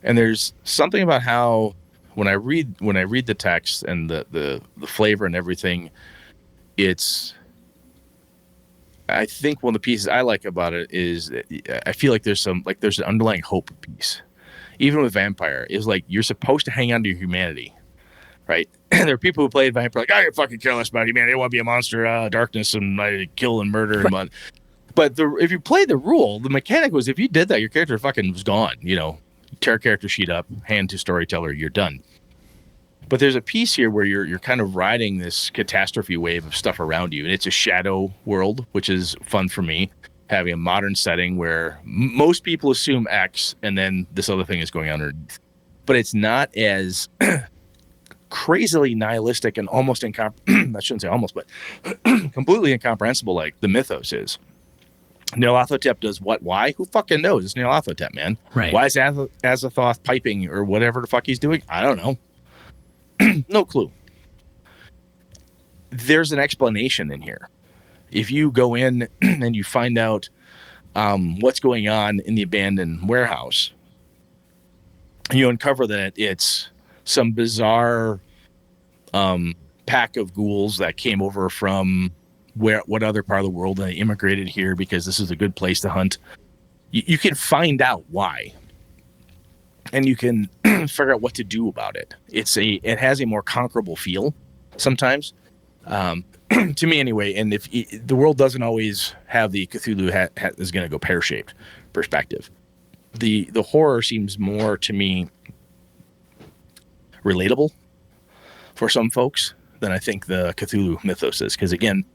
And there's something about how when I read the text and the flavor and everything, I think one of the pieces I like about it is that I feel like there's an underlying hope piece. Even with Vampire, is like you're supposed to hang on to your humanity, right? There are people who play Vampire like, I fucking care less about humanity. I want to be a monster, darkness, and I kill and murder and But if you play the rule, the mechanic was if you did that, your character fucking was gone. You know, tear character sheet up, hand to storyteller, you're done. But there's a piece here where you're kind of riding this catastrophe wave of stuff around you, and it's a shadow world, which is fun for me. Having a modern setting where most people assume X, and then this other thing is going on underneath. But it's not as crazily nihilistic and almost I shouldn't say almost, but completely incomprehensible like the mythos is. Nyarlathotep does what? Why? Who fucking knows? It's Nyarlathotep, man. Right. Why is Azathoth piping or whatever the fuck he's doing? I don't know. No clue. There's an explanation in here. If you go in and you find out what's going on in the abandoned warehouse, you uncover that it's some bizarre pack of ghouls that came over from what other part of the world, and they immigrated here because this is a good place to hunt. You can find out why, and you can figure out what to do about it. It has a more conquerable feel sometimes, to me anyway. And if the world doesn't always have the Cthulhu is going to go pear-shaped perspective, the horror seems more to me relatable for some folks than I think the Cthulhu mythos is. Because again,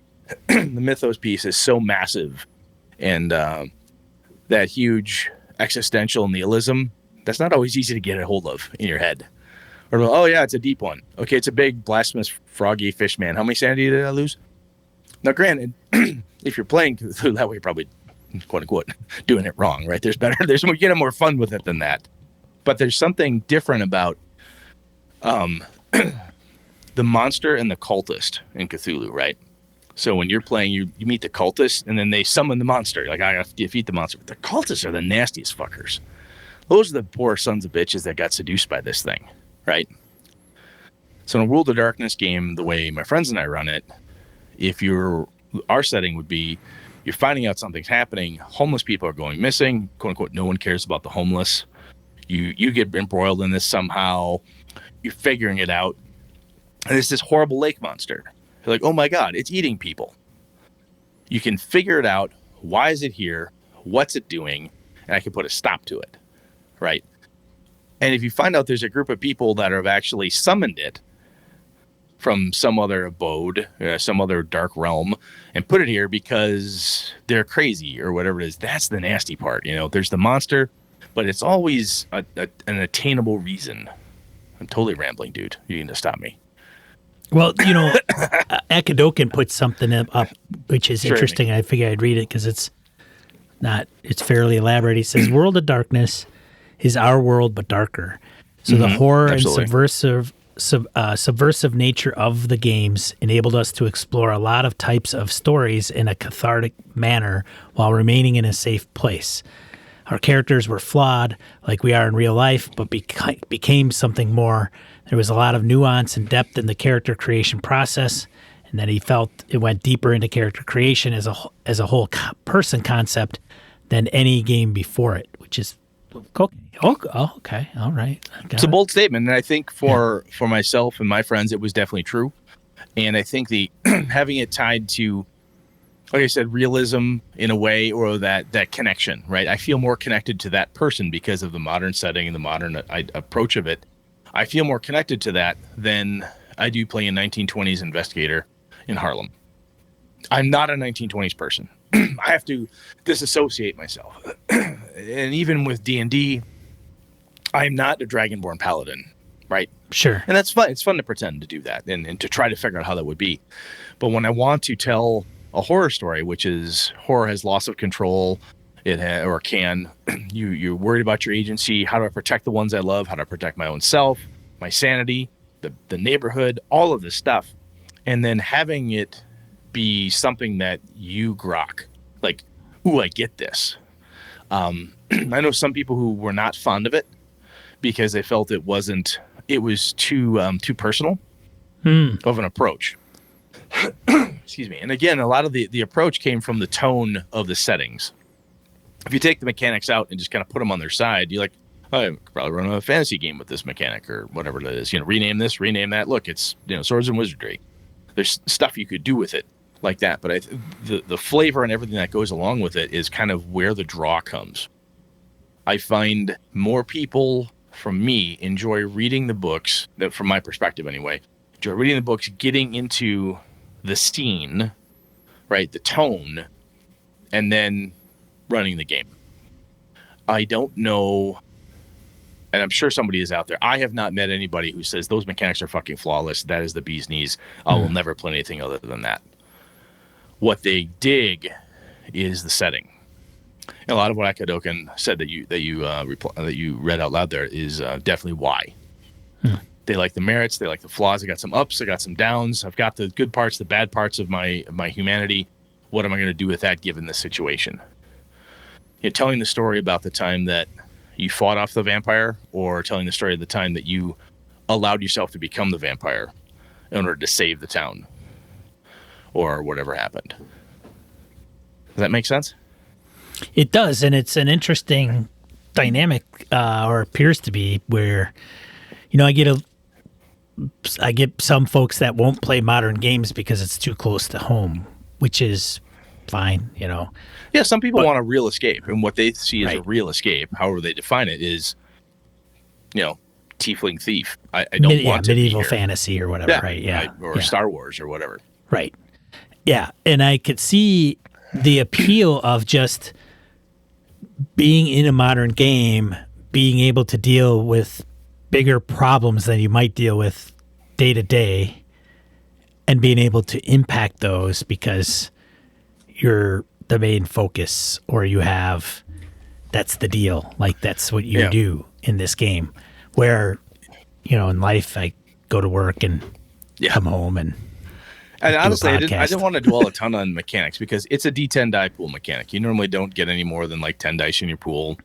the mythos piece is so massive, and that huge existential nihilism, that's not always easy to get a hold of in your head. Or, oh yeah, it's a deep one. Okay, it's a big blasphemous froggy fish man. How many sanity did I lose? Now granted, if you're playing Cthulhu that way, you're probably quote unquote doing it wrong, right? You get more fun with it than that. But there's something different about the monster and the cultist in Cthulhu, right? So when you're playing, you meet the cultist, and then they summon the monster. You're like, I gotta defeat the monster. But the cultists are the nastiest fuckers. Those are the poor sons of bitches that got seduced by this thing, right? So in a World of Darkness game, the way my friends and I run it, our setting would be, you're finding out something's happening, homeless people are going missing, quote unquote, no one cares about the homeless. You get embroiled in this somehow, you're figuring it out, and it's this horrible lake monster. You're like, oh my God, it's eating people. You can figure it out. Why is it here? What's it doing? And I can put a stop to it, right? And if you find out there's a group of people that have actually summoned it from some other abode, some other dark realm, and put it here because they're crazy or whatever it is, that's the nasty part. You know, there's the monster, but it's always an attainable reason. I'm totally rambling, dude. You need to stop me. Well, you know, Akadokin put something up, which is interesting. I figured I'd read it because it's fairly elaborate. He says, World of Darkness is our world, but darker. So the horror and subversive nature of the games enabled us to explore a lot of types of stories in a cathartic manner while remaining in a safe place. Our characters were flawed, like we are in real life, but became something more. There was a lot of nuance and depth in the character creation process, and then he felt it went deeper into character creation as a whole person concept than any game before it, which is okay. Okay, all right. It's a bold statement, and I think for myself and my friends, it was definitely true. And I think the having it tied to, like I said, realism in a way, or that connection, right? I feel more connected to that person because of the modern setting and the modern approach of it. I feel more connected to that than I do playing a 1920s investigator in Harlem. I'm not a 1920s person. I have to disassociate myself. And even with D&D, I'm not a Dragonborn paladin, right? Sure. And that's fun. It's fun to pretend to do that and to try to figure out how that would be. But when I want to tell a horror story, which is horror has loss of control, you're worried about your agency. How do I protect the ones I love? How do I protect my own self, my sanity, the neighborhood, all of this stuff? And then having it be something that you grok, like, ooh, I get this. I know some people who were not fond of it because they felt it was too personal of an approach. excuse me. And again, a lot of the approach came from the tone of the settings. If you take the mechanics out and just kind of put them on their side, you're like, oh, I could probably run a fantasy game with this mechanic or whatever it is. Rename this, rename that. Look, it's swords and wizardry. There's stuff you could do with it like that, but the flavor and everything that goes along with it is kind of where the draw comes. I find more people, from me, enjoy reading the books, from my perspective anyway, enjoy reading the books, getting into the scene, right, the tone, and then running the game. I don't know, and I'm sure somebody is out there. I have not met anybody who says those mechanics are fucking flawless. That is the bee's knees. I will never play anything other than that. What they dig is the setting. And a lot of what Akadoken said that you read out loud there is definitely why. They like the merits, they like the flaws. I got some ups, I got some downs. I've got the good parts, the bad parts of my humanity. What am I going to do with that given this situation? You're telling the story about the time that you fought off the vampire, or telling the story of the time that you allowed yourself to become the vampire in order to save the town, or whatever happened. Does that make sense? It does, and it's an interesting dynamic, or appears to be, where I get some folks that won't play modern games because it's too close to home, which is fine, Yeah, some people want a real escape, and what they see as a real escape, however they define it, is, tiefling thief. I don't want to medieval be here. fantasy or whatever, right? Yeah, or Star Wars or whatever. Right. Yeah, and I could see the appeal of just being in a modern game, being able to deal with bigger problems than you might deal with day to day, and being able to impact those because you're the main focus, or that's the deal. Like, that's what you do in this game. Where, in life, I go to work and come home and honestly, I didn't want to dwell a ton on mechanics because it's a D10 die pool mechanic. You normally don't get any more than like 10 dice in your pool.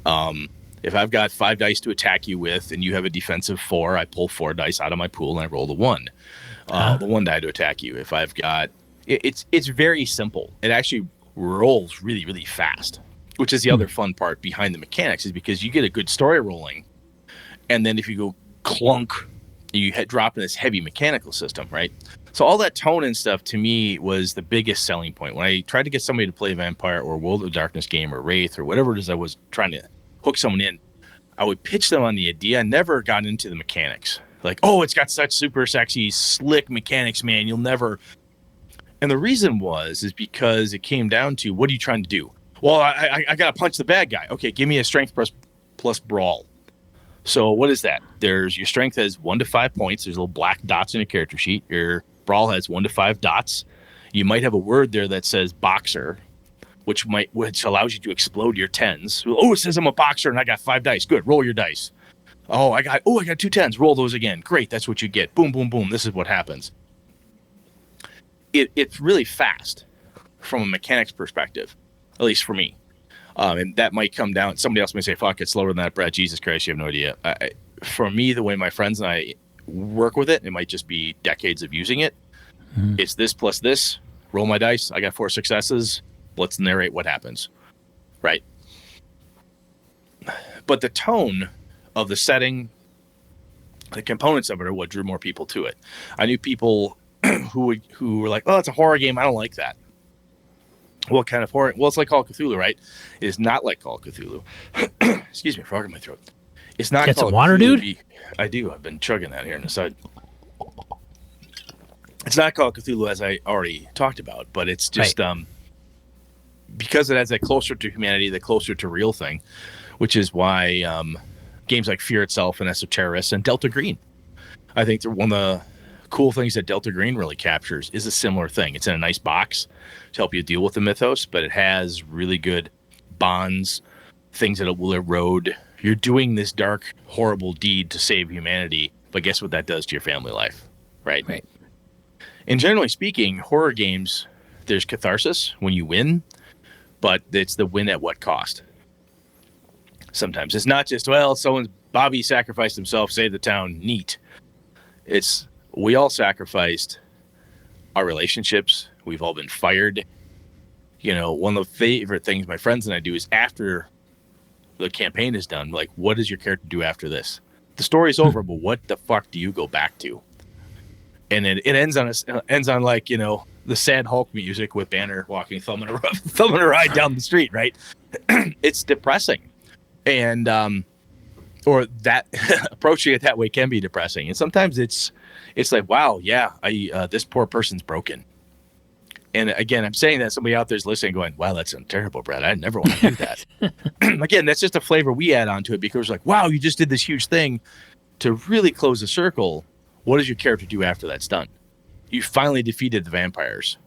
If I've got 5 dice to attack you with and you have a defensive 4, I pull 4 dice out of my pool and I roll the 1. The 1 die to attack you. If I've got... It's very simple. It actually rolls really, really fast, which is the other fun part behind the mechanics, is because you get a good story rolling, and then if you go clunk, you drop in this heavy mechanical system, right? So all that tone and stuff, to me, was the biggest selling point. When I tried to get somebody to play Vampire or World of Darkness game or Wraith or whatever it is I was trying to hook someone in, I would pitch them on the idea. I never got into the mechanics. Like, oh, it's got such super sexy, slick mechanics, man. You'll never... And the reason is because it came down to, what are you trying to do? Well, I got to punch the bad guy. Okay, give me a strength plus brawl. So what is that? Your strength has 1 to 5 points. There's little black dots in your character sheet. Your brawl has 1 to 5 dots. You might have a word there that says boxer, which allows you to explode your 10s. Oh, it says I'm a boxer and I got 5 dice. Good, roll your dice. I got 2 10s. Roll those again. Great, that's what you get. Boom, boom, boom. This is what happens. It's really fast from a mechanics perspective, at least for me. And that might come down. Somebody else may say, fuck, it's slower than that, Brad. Jesus Christ, you have no idea. For me, the way my friends and I work with it might just be decades of using it. It's this plus this. Roll my dice. I got 4 successes. Let's narrate what happens. Right. But the tone of the setting, the components of it are what drew more people to it. I knew people who were like, oh, it's a horror game. I don't like that. What kind of horror? Well, it's like Call of Cthulhu, right? It is not like Call of Cthulhu. Excuse me, frog in my throat. It's not. Get some water, dude? I do. I've been chugging that here on the side. It's not Call of Cthulhu, as I already talked about, but it's just because it has that closer to humanity, the closer to real thing, which is why games like Fear Itself and Esoterrorists and Delta Green, I think they're one of the cool things that Delta Green really captures is a similar thing. It's in a nice box to help you deal with the mythos, but it has really good bonds, things that it will erode. You're doing this dark, horrible deed to save humanity, but guess what that does to your family life, right? Right. And generally speaking, horror games, there's catharsis when you win, but it's the win at what cost? Sometimes it's not just, well, Bobby sacrificed himself, saved the town, neat. It's, we all sacrificed our relationships. We've all been fired. One of the favorite things my friends and I do is after the campaign is done, like, what does your character do after this? The story's over, but what the fuck do you go back to? And it ends on like, the sad Hulk music with Banner walking, thumbing a ride down the street, right? It's depressing. And, or that approaching it that way can be depressing. And sometimes it's like, wow, yeah, this poor person's broken. And again, I'm saying that somebody out there's listening going, wow, that's terrible, Brad. I never want to do that. Again, that's just a flavor we add onto it because like, wow, you just did this huge thing to really close the circle. What does your character do after that's done? You finally defeated the vampires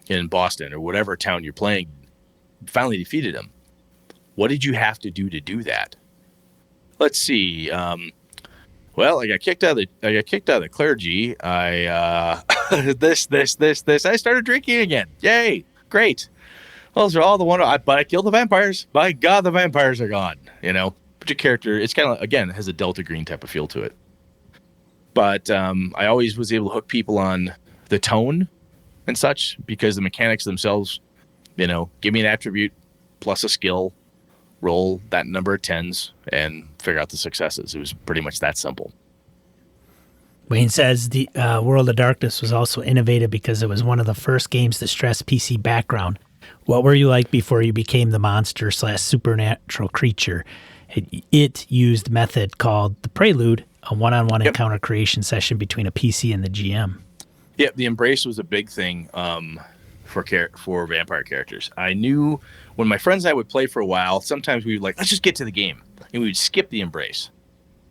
in Boston or whatever town you're playing. You finally defeated them. What did you have to do that? Let's see. Well, I got kicked out of the clergy. I I started drinking again. Yay, great. Well, those are all the but I killed the vampires. By God, the vampires are gone. But your character, it's kind of again has a Delta Green type of feel to it. But I always was able to hook people on the tone and such because the mechanics themselves, give me an attribute plus a skill, roll that number of 10s, and figure out the successes. It was pretty much that simple. Wayne says the World of Darkness was also innovative because it was one of the first games to stress PC background. What were you like before you became the monster/supernatural creature? It used a method called the Prelude, a one-on-one encounter creation session between a PC and the GM. Yeah, the embrace was a big thing for vampire characters. I knew when my friends and I would play for a while, sometimes we would like, let's just get to the game. And we would skip the embrace.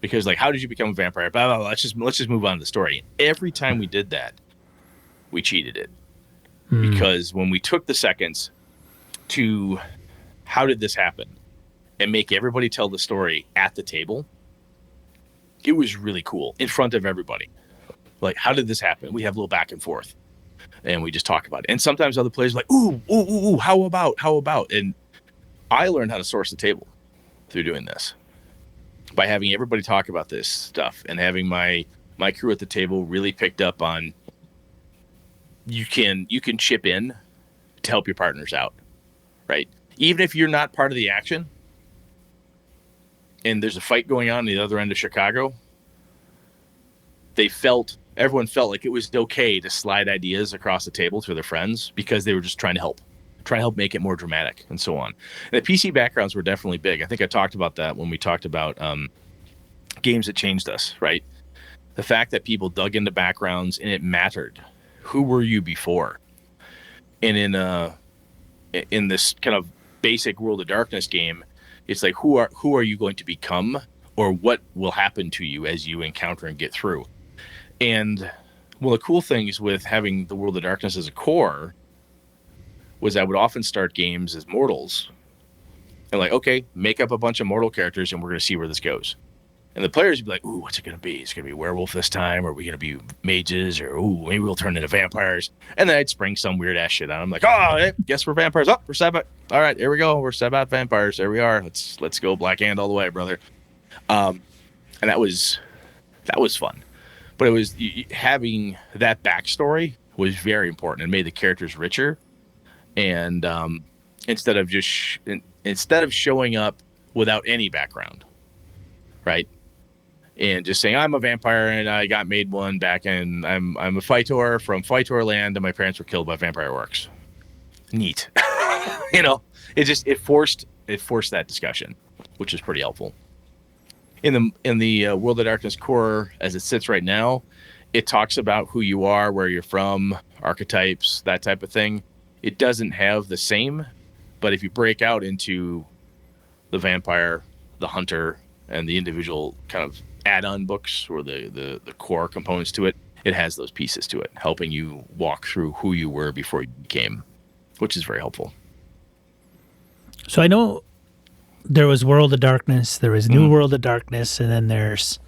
Because like, how did you become a vampire? Blah, blah, blah. Let's just move on to the story. Every time we did that, we cheated it. Because when we took the seconds to how did this happen and make everybody tell the story at the table, it was really cool in front of everybody. Like, how did this happen? We have a little back and forth and we just talk about it. And sometimes other players are like, ooh, how about? And I learned how to source the table through doing this by having everybody talk about this stuff and having my crew at the table really picked up on you can chip in to help your partners out, right? Even if you're not part of the action and there's a fight going on the other end of Chicago, everyone felt like it was okay to slide ideas across the table to their friends because they were just trying to help make it more dramatic and so on. And the PC backgrounds were definitely big. I think I talked about that when we talked about games that changed us, right? The fact that people dug into backgrounds and it mattered. Who were you before? And in this kind of basic World of Darkness game, it's like who are you going to become, or what will happen to you as you encounter and get through. And one of the cool things with having the World of Darkness as a core was I would often start games as mortals and like, okay, make up a bunch of mortal characters and we're going to see where this goes. And the players would be like, ooh, what's it going to be? It's going to be a werewolf this time, or are we going to be mages, or ooh, maybe we'll turn into vampires. And then I'd spring some weird ass shit on them, like, oh, hey, guess we're vampires. Oh, we're Sabbath. All right, here we go. We're Sabbath vampires. There we are. Let's go Black Hand all the way, brother. And that was fun. But it was having that backstory was very important and made the characters richer. And instead of showing up without any background, right? And just saying I'm a vampire and I got made one back in I'm a Fytor from Fytor land and my parents were killed by vampire orcs. Neat. It forced that discussion, which is pretty helpful. In the World of Darkness core as it sits right now, it talks about who you are, where you're from, archetypes, that type of thing. It doesn't have the same, but if you break out into the vampire, the hunter, and the individual kind of add-on books or the core components to it, it has those pieces to it, helping you walk through who you were before you became, which is very helpful. So I know there was World of Darkness, there was New World of Darkness, and then there's,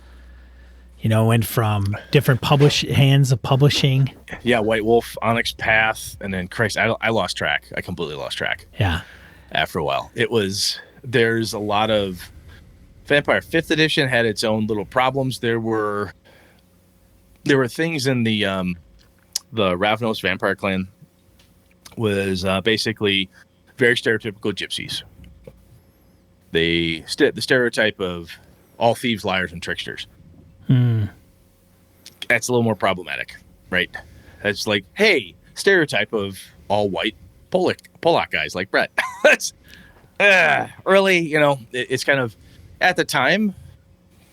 went from different hands of publishing. Yeah, White Wolf, Onyx Path, and then Christ, I lost track. I completely lost track. Yeah. After a while. There's a lot of Vampire 5th edition had its own little problems. There were things in the the Ravnos vampire clan was basically very stereotypical gypsies. The stereotype of all thieves, liars, and tricksters. That's a little more problematic, right? That's like, hey, stereotype of all white Polak guys like Brett. That's really, it's kind of, at the time,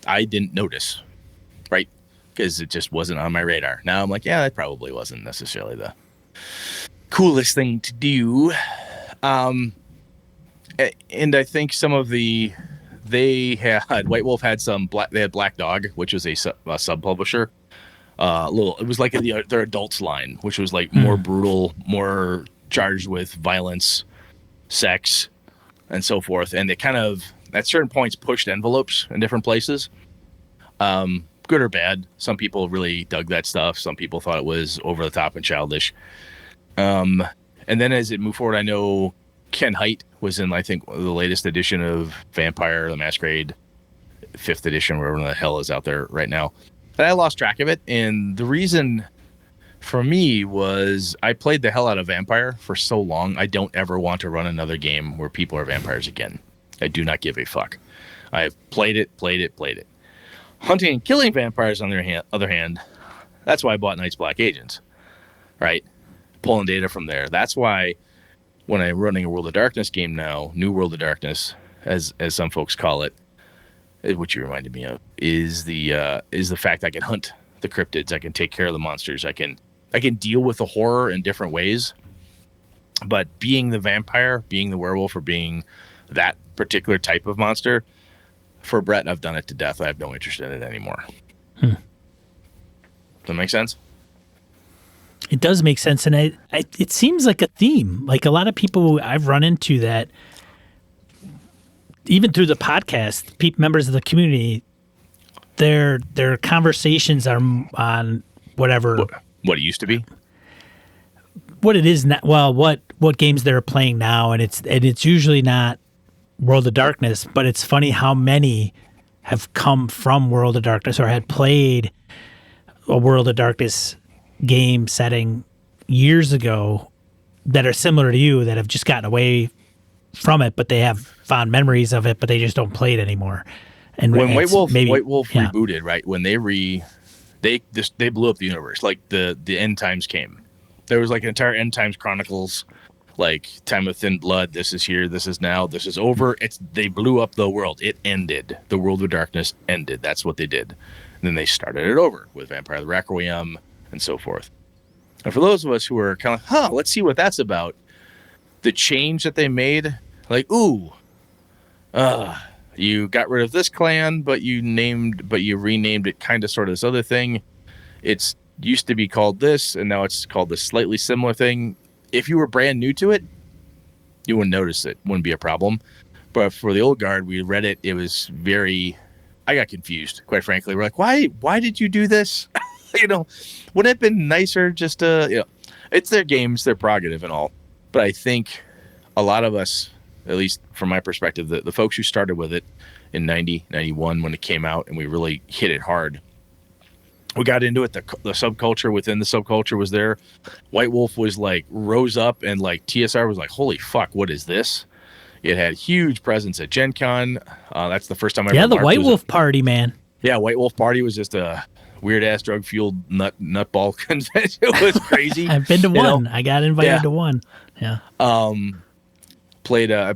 I didn't notice, right? Because it just wasn't on my radar. Now I'm like, yeah, that probably wasn't necessarily the coolest thing to do. And I think some of they had White Wolf had they had Black Dog, which was a sub publisher. It was like their adults line, which was like more brutal, more charged with violence, sex, and so forth. And they kind of, at certain points, pushed envelopes in different places. Good or bad. Some people really dug that stuff. Some people thought it was over the top and childish. And then as it moved forward, I know Ken Hite was in, I think, the latest edition of Vampire the Masquerade, 5th edition, wherever the hell is out there right now. But I lost track of it. And the reason for me was I played the hell out of Vampire for so long. I don't ever want to run another game where people are vampires again. I do not give a fuck. I have played it. Hunting and killing vampires, on the other hand, that's why I bought Night's Black Agents, right? Pulling data from there. That's why when I'm running a World of Darkness game now, New World of Darkness, as some folks call it, which you reminded me of, is the fact I can hunt the cryptids, I can take care of the monsters, I can deal with the horror in different ways. But being the vampire, being the werewolf, or being that particular type of monster, for Brett, I've done it to death. I have no interest in it anymore. Does that make sense? It does make sense, and it seems like a theme. Like a lot of people I've run into that, even through the podcast, members of the community, their conversations are on whatever what it used to be, what it is now. Well, what games they're playing now, and it's usually not World of Darkness, but it's funny how many have come from World of Darkness or had played a World of Darkness game setting years ago that are similar to you, that have just gotten away from it, but they have fond memories of it, but they just don't play it anymore. And when White Wolf rebooted, right? When they blew up the universe, like the end times came. There was like an entire end times chronicles, like Time of Thin Blood. This is here. This is now. This is over. They blew up the world. It ended. The World of Darkness ended. That's what they did. And then they started it over with Vampire the Requiem and so forth. And for those of us who are kind of, let's see what that's about. The change that they made, like, you got rid of this clan, but you renamed it kind of sort of this other thing. It's used to be called this, and now it's called this slightly similar thing. If you were brand new to it, you wouldn't notice it. Wouldn't be a problem. But for the old guard, we read it. It was I got confused, quite frankly. We're like, why did you do this? Wouldn't it have been nicer just to, it's their games, their prerogative and all. But I think a lot of us, at least from my perspective, the folks who started with it in 90, 91 when it came out and we really hit it hard, we got into it. The subculture within the subculture was there. White Wolf was like, rose up, and like TSR was like, holy fuck, what is this? It had huge presence at Gen Con. That's the first time I the White Wolf party, man. Yeah, White Wolf party was just a weird ass drug fueled nutball convention. It was crazy. I've been to one. I got invited to one. Yeah. I played a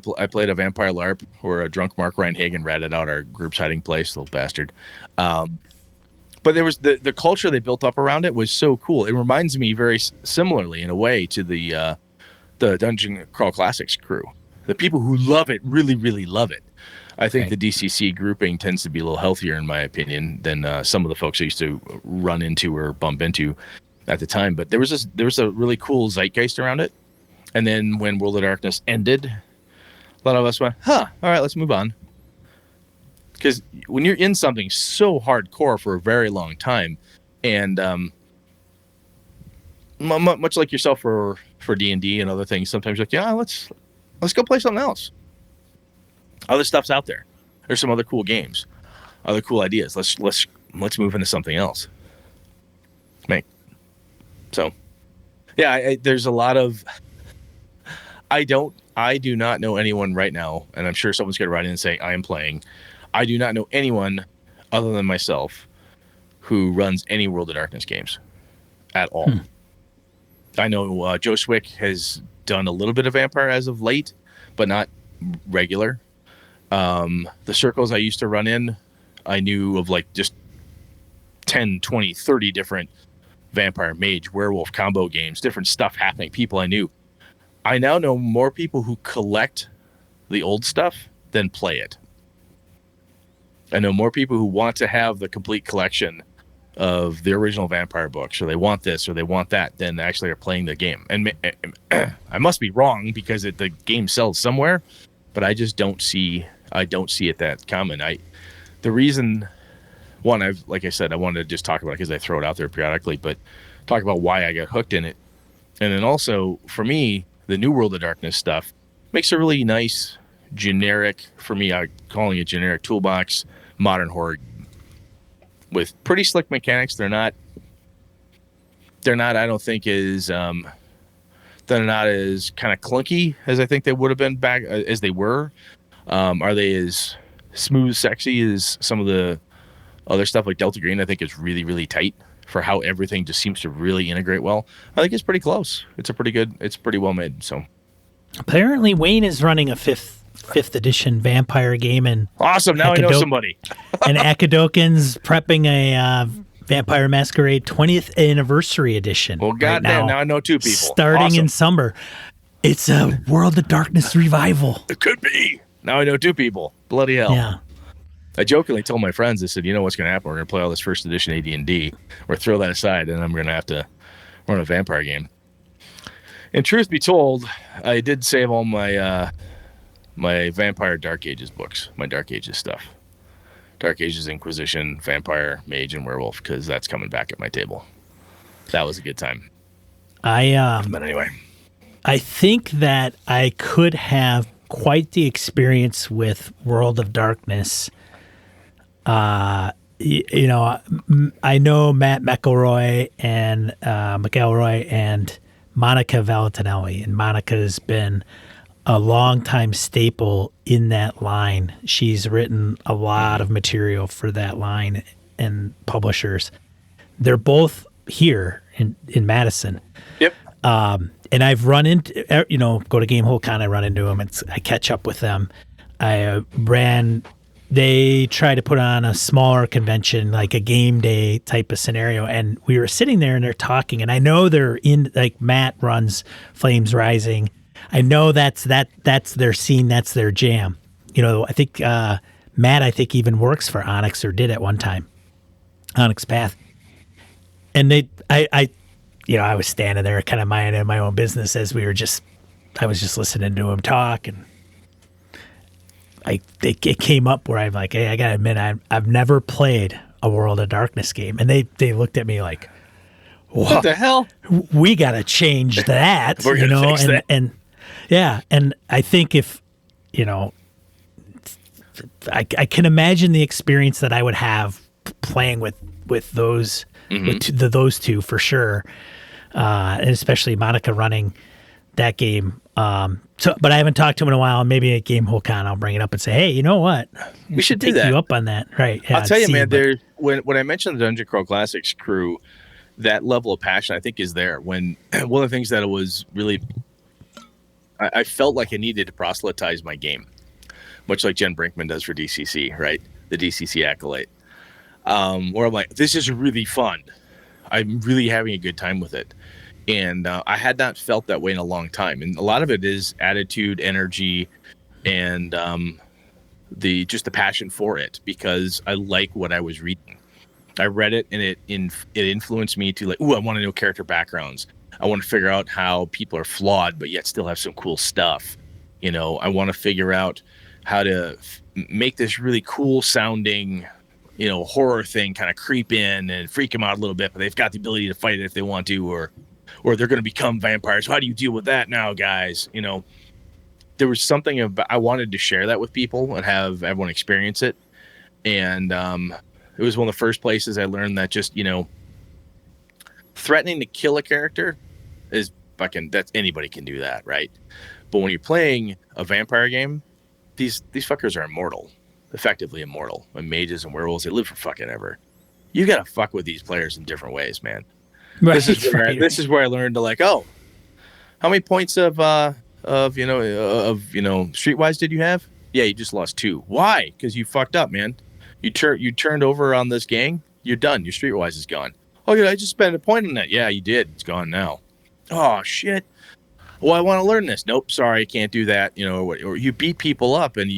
vampire LARP where a drunk Mark Reinhagen ratted out our group's hiding place, little bastard. But there was the culture they built up around it was so cool. It reminds me very similarly in a way to the Dungeon Crawl Classics crew. The people who love it really, really love it. I think the DCC grouping tends to be a little healthier, in my opinion, than some of the folks I used to run into or bump into at the time. But there was a really cool zeitgeist around it. And then when World of Darkness ended, a lot of us went, all right, let's move on. Because when you're in something so hardcore for a very long time, and much like yourself for D&D and other things, sometimes you're like, let's go play something else. Other stuff's out there. There's some other cool games, other cool ideas. Let's move into something else. So Yeah, there's a lot of. I do not know anyone right now, and I'm sure someone's going to write in and say I am playing. I do not know anyone other than myself who runs any World of Darkness games at all. I know Joe Swick has done a little bit of Vampire as of late, but not regular. The circles I used to run in, I knew of like just 10, 20, 30 different Vampire, Mage, Werewolf combo games, different stuff happening, people I knew. I now know more people who collect the old stuff than play it. I know more people who want to have the complete collection of the original Vampire books, or they want this or they want that, than actually are playing the game. And I must be wrong because the game sells somewhere, but I just don't see it that common. The reason, one, like I said, I wanted to just talk about it because I throw it out there periodically, but talk about why I got hooked in it. And then also, for me, the new World of Darkness stuff makes a really nice, generic, for me, I'm calling it generic toolbox, modern horror with pretty slick mechanics. They're not, I don't think, they're not as kind of clunky as I think they would have been back as they were. Are they as smooth, sexy as some of the other stuff like Delta Green? I think is really, really tight for how everything just seems to really integrate well. I think it's pretty close. It's pretty well made. So apparently Wayne is running a fifth edition Vampire game, and awesome. Now I know somebody. And Akadokin's prepping a Vampire Masquerade 20th anniversary edition. Well, goddamn, now I know two people. Starting in summer. It's a World of Darkness revival. It could be. Now I know two people. Bloody hell. Yeah. I jokingly told my friends, I said, you know what's going to happen? We're going to play all this first edition AD&D, or throw that aside, and I'm going to have to run a Vampire game. And truth be told, I did save all my my Vampire Dark Ages books, my Dark Ages stuff. Dark Ages Inquisition, Vampire, Mage, and Werewolf, because that's coming back at my table. That was a good time. But anyway. I think that I could have quite the experience with World of Darkness. I know Matt McElroy and Monica Valentinelli, and Monica's been a longtime staple in that line. She's written a lot of material for that line and publishers. They're both here in Madison. Yep. And I've run into, go to Gamehole Con, I run into them. I catch up with them. They try to put on a smaller convention, like a game day type of scenario. And we were sitting there and they're talking, and I know they're in, like, Matt runs Flames Rising. I know that's their scene. That's their jam. I think Matt, even works for Onyx, or did at one time, Onyx Path. And I was standing there kind of minding my own business as I was just listening to him talk, and it came up where I'm like, hey, I gotta admit, I've never played a World of Darkness game, and they looked at me like, what the hell? We gotta change that. We're gonna fix that. And yeah, and I think if I can imagine the experience that I would have playing with those those two for sure. And especially Monica running that game. But I haven't talked to him in a while. Maybe at Gamehole Con, I'll bring it up and say, hey, you know what? We should take do that. You up on that. Right. Yeah, I'll tell you, man, when I mentioned the Dungeon Crawl Classics crew, that level of passion, I think, is there. When one of the things that it was really, I felt like I needed to proselytize my game, much like Jen Brinkman does for DCC, right? The DCC Acolyte. Where I'm like, this is really fun. I'm really having a good time with it. And I had not felt that way in a long time. And a lot of it is attitude, energy, and the passion for it, because I like what I was reading. I read it, and it influenced me to, like, I want to know character backgrounds. I want to figure out how people are flawed, but yet still have some cool stuff. I want to figure out how to make this really cool sounding, horror thing kind of creep in and freak them out a little bit, but they've got the ability to fight it if they want to, or they're going to become vampires. How do you deal with that now, guys? There was something about, I wanted to share that with people and have everyone experience it. And it was one of the first places I learned that just, threatening to kill a character is fucking, that's, anybody can do that, right? But when you're playing a vampire game, these fuckers are immortal, effectively immortal. And mages and werewolves, they live for fucking ever. You gotta fuck with these players in different ways, man. Right, this is where I learned to like, oh, how many points of Streetwise did you have? Yeah, you just lost 2. Why? Because you fucked up, man. You turned over on this gang. You're done. Your Streetwise is gone. Oh, yeah, I just spent a point on that. Yeah, you did. It's gone now. Oh shit. Well, I want to learn this. Nope, sorry, can't do that. Or you beat people up, and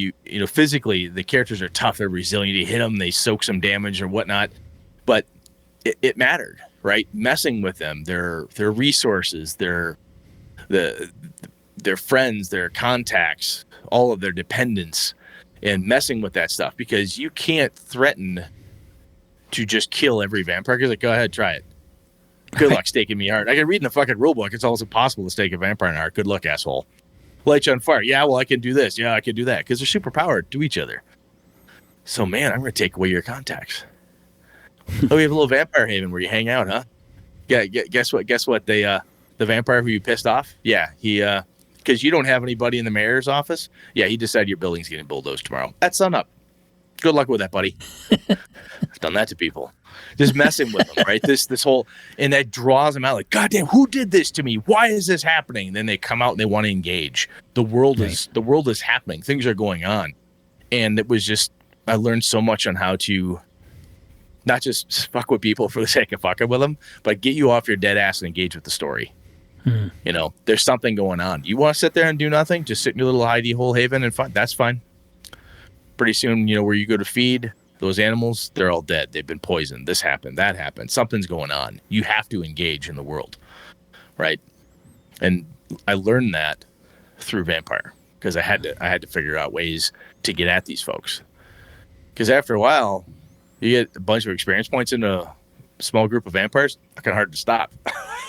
physically the characters are tough. They're resilient. You hit them, they soak some damage or whatnot. But it mattered, right? Messing with them, their resources, their friends, their contacts, all of their dependents, and messing with that stuff, because you can't threaten to just kill every vampire. Because like, go ahead, try it. Good luck staking me hard. I can read in the fucking rule book. It's almost impossible to stake a vampire in heart. Good luck, asshole. Light you on fire. Yeah, well, I can do this. Yeah, I can do that. Because they're super powered to each other. So, man, I'm going to take away your contacts. Oh, we have a little vampire haven where you hang out, huh? Yeah, guess what? The vampire who you pissed off? Yeah, he, because you don't have anybody in the mayor's office? Yeah, he decided your building's getting bulldozed tomorrow. That's sun up. Good luck with that, buddy. I've done that to people. Just messing with them, right? This whole, and that draws them out like, God damn, who did this to me? Why is this happening? And then they come out and they want to engage. The world is happening. Things are going on. And it was just, I learned so much on how to not just fuck with people for the sake of fucking with them, but get you off your dead ass and engage with the story. There's something going on. You want to sit there and do nothing? Just sit in your little hidey hole haven and fun. That's fine. Pretty soon, where you go to feed those animals, they're all dead. They've been poisoned. This happened. That happened. Something's going on. You have to engage in the world, right? And I learned that through Vampire, because I had to figure out ways to get at these folks. Because after a while, you get a bunch of experience points in a small group of vampires. Fucking hard to stop.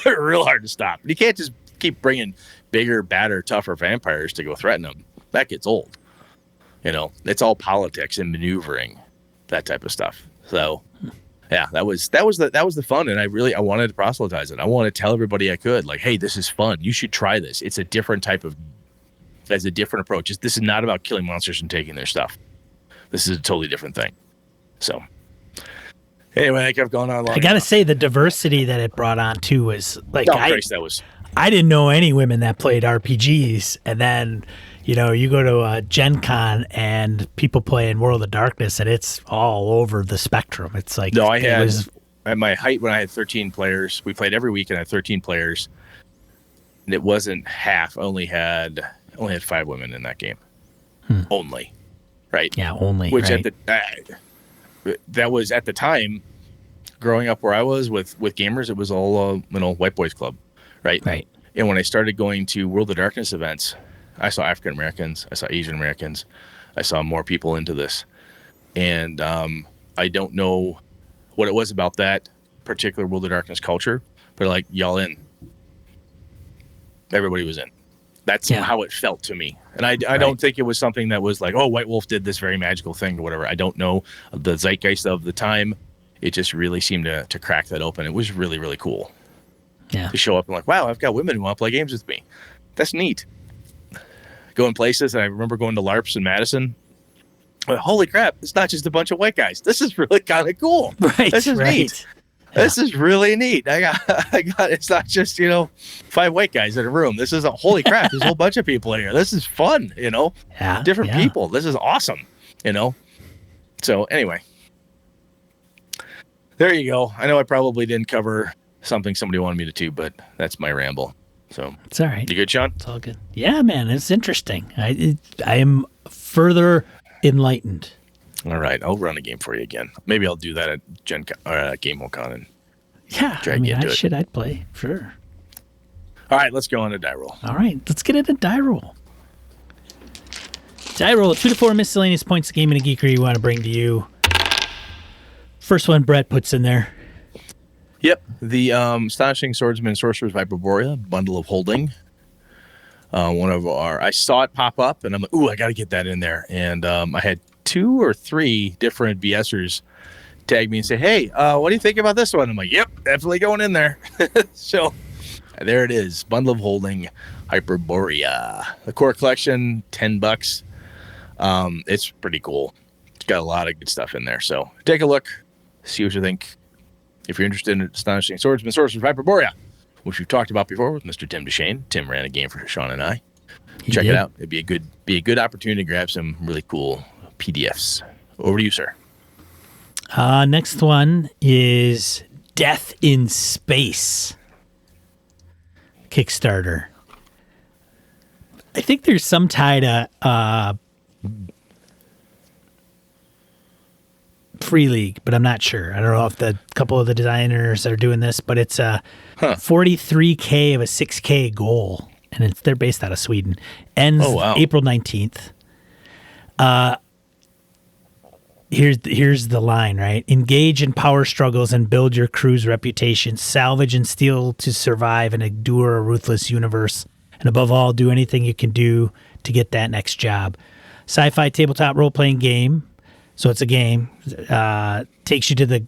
Real hard to stop. You can't just keep bringing bigger, badder, tougher vampires to go threaten them. That gets old. It's all politics and maneuvering, that type of stuff. So, yeah, that was the fun, and I wanted to proselytize it. I want to tell everybody I could, like, hey, this is fun. You should try this. It's a different that's a different approach. This is not about killing monsters and taking their stuff. This is a totally different thing. So, anyway, I think I've gone on long. I gotta say, the diversity that it brought on too was like, I didn't know any women that played RPGs, and then you go to Gen Con and people play in World of Darkness, and it's all over the spectrum. It's like, no, at my height when I had 13 players. We played every week, and I had 13 players, and it wasn't half. I only had 5 women in that game. Only, right? Yeah, only. Which right? that was at the time, growing up where I was with gamers, it was all white boys club, right? Right. And when I started going to World of Darkness events, I saw African Americans, I saw Asian Americans, I saw more people into this, and I don't know what it was about that particular World of Darkness culture, but like, y'all in. Everybody was in. That's how it felt to me. And I don't think it was something that was like, oh, White Wolf did this very magical thing or whatever. I don't know the zeitgeist of the time. It just really seemed to crack that open. It was really, really cool. Yeah. To show up and like, wow, I've got women who want to play games with me. That's neat. Going places, and I remember going to LARPs in Madison. Well, holy crap, it's not just a bunch of white guys. This is really kind of cool. Right. This is neat. Yeah. This is really neat. I got it's not just, 5 white guys in a room. This is holy crap, there's a whole bunch of people in here. This is fun, Yeah. Different people. This is awesome, So anyway. There you go. I know I probably didn't cover something somebody wanted me to do, but that's my ramble. So it's all right. You good, Sean? It's all good. Yeah, man, it's interesting. I am further enlightened. All right, I'll run a game for you again. Maybe I'll do that at Gen Con, or at GameCon, and I'd play sure. All right, let's go on to die roll. All right, let's get into die roll. Die roll: 2 to 4 miscellaneous points of game and a geekery you want to bring to you. First one, Brett puts in there. Yep, the Astonishing Swordsman Sorcerer's Viperborea bundle of holding. I saw it pop up, and I'm like, ooh, I got to get that in there. And I had 2 or 3 different BSers tag me and say, hey, what do you think about this one? I'm like, yep, definitely going in there. So There it is. Bundle of Holding, Hyperborea. The core collection, $10. It's pretty cool. It's got a lot of good stuff in there. So take a look, see what you think. If you're interested in Astonishing Swordsman, Sorcerers of Hyperborea, which we've talked about before with Mr. Tim DeShane. Tim ran a game for Sean and I. Check it out. It'd be a good opportunity to grab some really cool PDFs. Over to you, sir. Next one is Death in Space Kickstarter. I think there's some tie to Free League, but I'm not sure. I don't know if the couple of the designers are doing this, but it's a 43K of a 6K goal, and they're based out of Sweden. Ends April 19th. Here's the line, right? Engage in power struggles and build your crew's reputation. Salvage and steal to survive and endure a ruthless universe. And above all, do anything you can do to get that next job. Sci-fi tabletop role-playing game. So it's a game. Takes you to the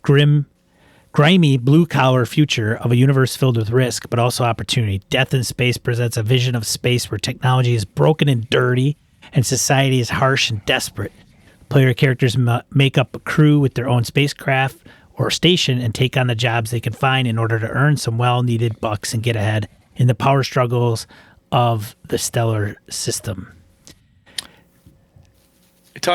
grimy blue-collar future of a universe filled with risk, but also opportunity. Death in Space presents a vision of space where technology is broken and dirty and society is harsh and desperate. Player characters make up a crew with their own spacecraft or station and take on the jobs they can find in order to earn some well-needed bucks and get ahead in the power struggles of the stellar system.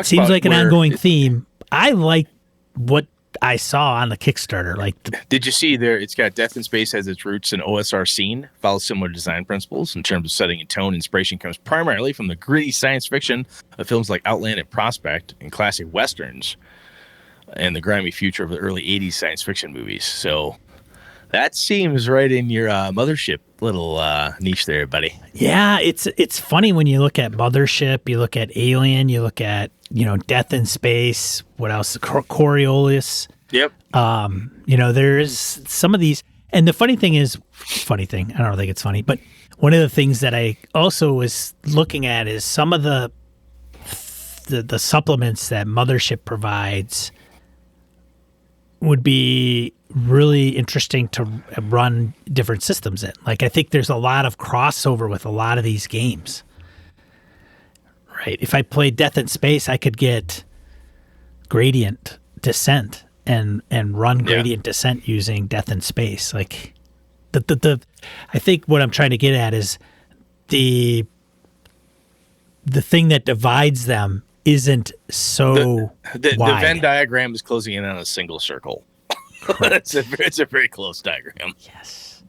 Seems like an ongoing theme. I like what I saw on the Kickstarter. Did you see there? It's got Death in Space has its roots in OSR scene, follows similar design principles in terms of setting and tone. Inspiration comes primarily from the gritty science fiction of films like Outland and Prospect and classic westerns, and the grimy future of the early '80s science fiction movies. So that seems right in your Mothership little niche there, buddy. Yeah, it's funny when you look at Mothership, you look at Alien, you look at Death in Space. What else? Coriolis. Yep. There's some of these, and the funny thing. I don't think it's funny, but one of the things that I also was looking at is some of the supplements that Mothership provides would be really interesting to run different systems in. Like, I think there's a lot of crossover with a lot of these games. Right. If I played Death in Space, I could get Gradient Descent and run Gradient Descent using Death in Space. Like I think what I'm trying to get at is the thing that divides them isn't so wide. The Venn diagram is closing in on a single circle. It's a very close diagram. Yes.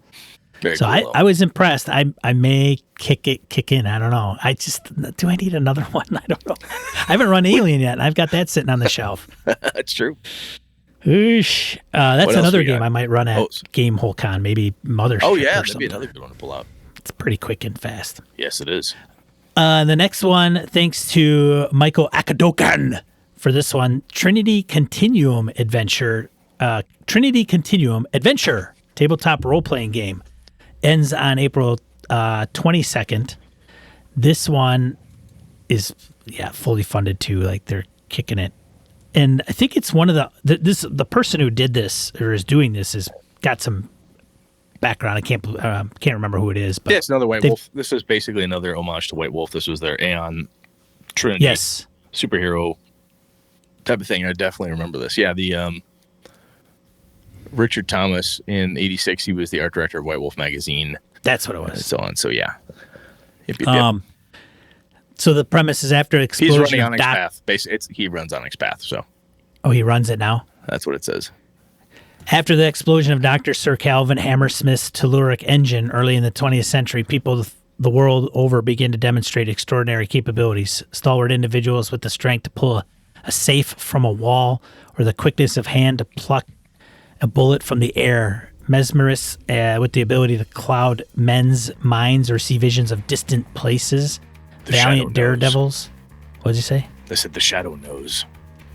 Very so cool, I was impressed. I may kick in. I don't know. Do I need another one? I don't know. I haven't run Alien yet. I've got that sitting on the shelf. That's true. Oosh. That's another game I might run at Game Whole Con. Maybe Mothership. Oh yeah, that'd be another good one to pull out. It's pretty quick and fast. Yes, it is. The next one, thanks to Michael Akadokan for this one, Trinity Continuum Adventure. Trinity Continuum Adventure tabletop role-playing game. Ends on April 22nd. This one is fully funded too. Like, they're kicking it, and I think it's one of the person who did this or is doing this has got some background. I can't remember who it is. But it's another White Wolf. This is basically another homage to White Wolf. This was their Aeon Trinity superhero type of thing. I definitely remember this. Yeah, the Richard Thomas in '86. He was the art director of White Wolf magazine. That's what it was. And so on. So yeah. Yep. So the premise is after explosion. He's running Onyx Path. Basically, he runs Onyx Path. So. Oh, he runs it now. That's what it says. After the explosion of Dr. Sir Calvin Hammersmith's telluric engine early in the 20th century, people the world over began to demonstrate extraordinary capabilities. Stalwart individuals with the strength to pull a safe from a wall, or the quickness of hand to pluck a bullet from the air. Mesmerists with the ability to cloud men's minds or see visions of distant places. Valiant daredevils. What did you say? They said the shadow knows.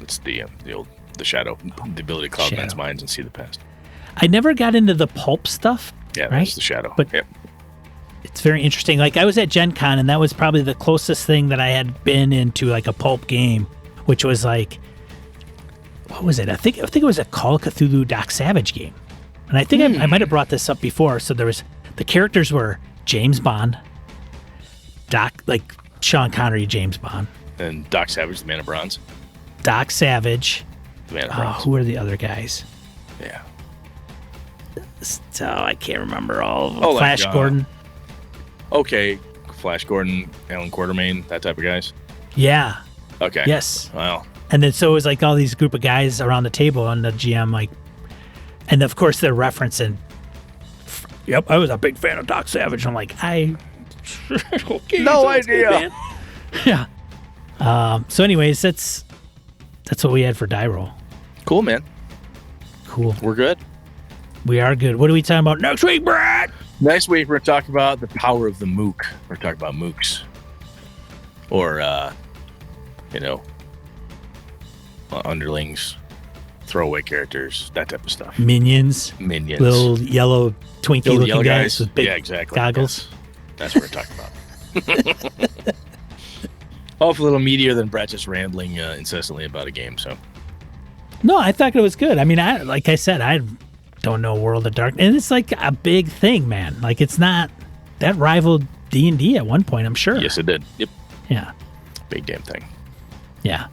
It's the shadow, the ability to cloud men's minds and see the past. I never got into the pulp stuff. Yeah, right? That's the shadow. But it's very interesting. Like, I was at Gen Con, and that was probably the closest thing that I had been into, like, a pulp game, which was like, what was it? I think it was a Call of Cthulhu Doc Savage game. And I think I might have brought this up before. So there was The characters were James Bond, Doc, like Sean Connery, James Bond, And Doc Savage, the Man of Bronze. Doc Savage. The Man of Bronze. Who are the other guys? Yeah. So I can't remember all of them. Oh, Flash like, Gordon. Okay. Flash Gordon, Alan Quartermain, that type of guys. Yeah. Okay. Yes. Well. And then so it was like all these group of guys around the table, and the GM like, and of course they're referencing. Yep, I was a big fan of Doc Savage. I'm like, okay, No sounds good, idea. man. Yeah. So, anyways, that's what we had for die roll. Cool, man. Cool. We're good. We are good. What are we talking about next week, Brad? Next week, we're talking about the power of the mook. We're talking about mooks. Or, underlings, throwaway characters, that type of stuff. Minions. Little yellow Twinkie Little looking yellow guys with big exactly. goggles. That's what we're talking about. Hopefully a little meatier than Brett just rambling incessantly about a game. So No, I thought it was good. I mean, like I said, I don't know World of Darkness. And it's like a big thing, man. Like it's not, that rivaled D&D at one point, I'm sure. yes, it did. Yep. Yeah. Big damn thing. Yeah.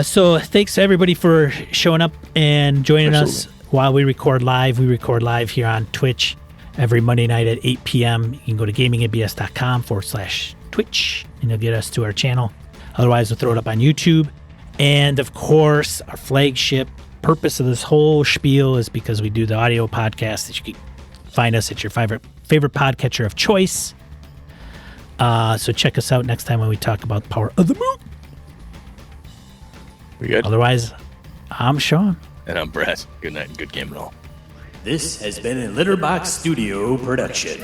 So thanks everybody for showing up and joining us while we record live. We record live here on Twitch every Monday night at 8 p.m. You can go to gamingabs.com/Twitch and you'll get us to our channel. Otherwise, we'll throw it up on YouTube. And of course, our flagship purpose of this whole spiel is because we do the audio podcast that you can find us at your favorite podcatcher of choice. So check us out next time when we talk about the power of the moon. We good? Otherwise, I'm Sean. And I'm Brett. Good night and good game and all. This has been a Litterbox Studio production.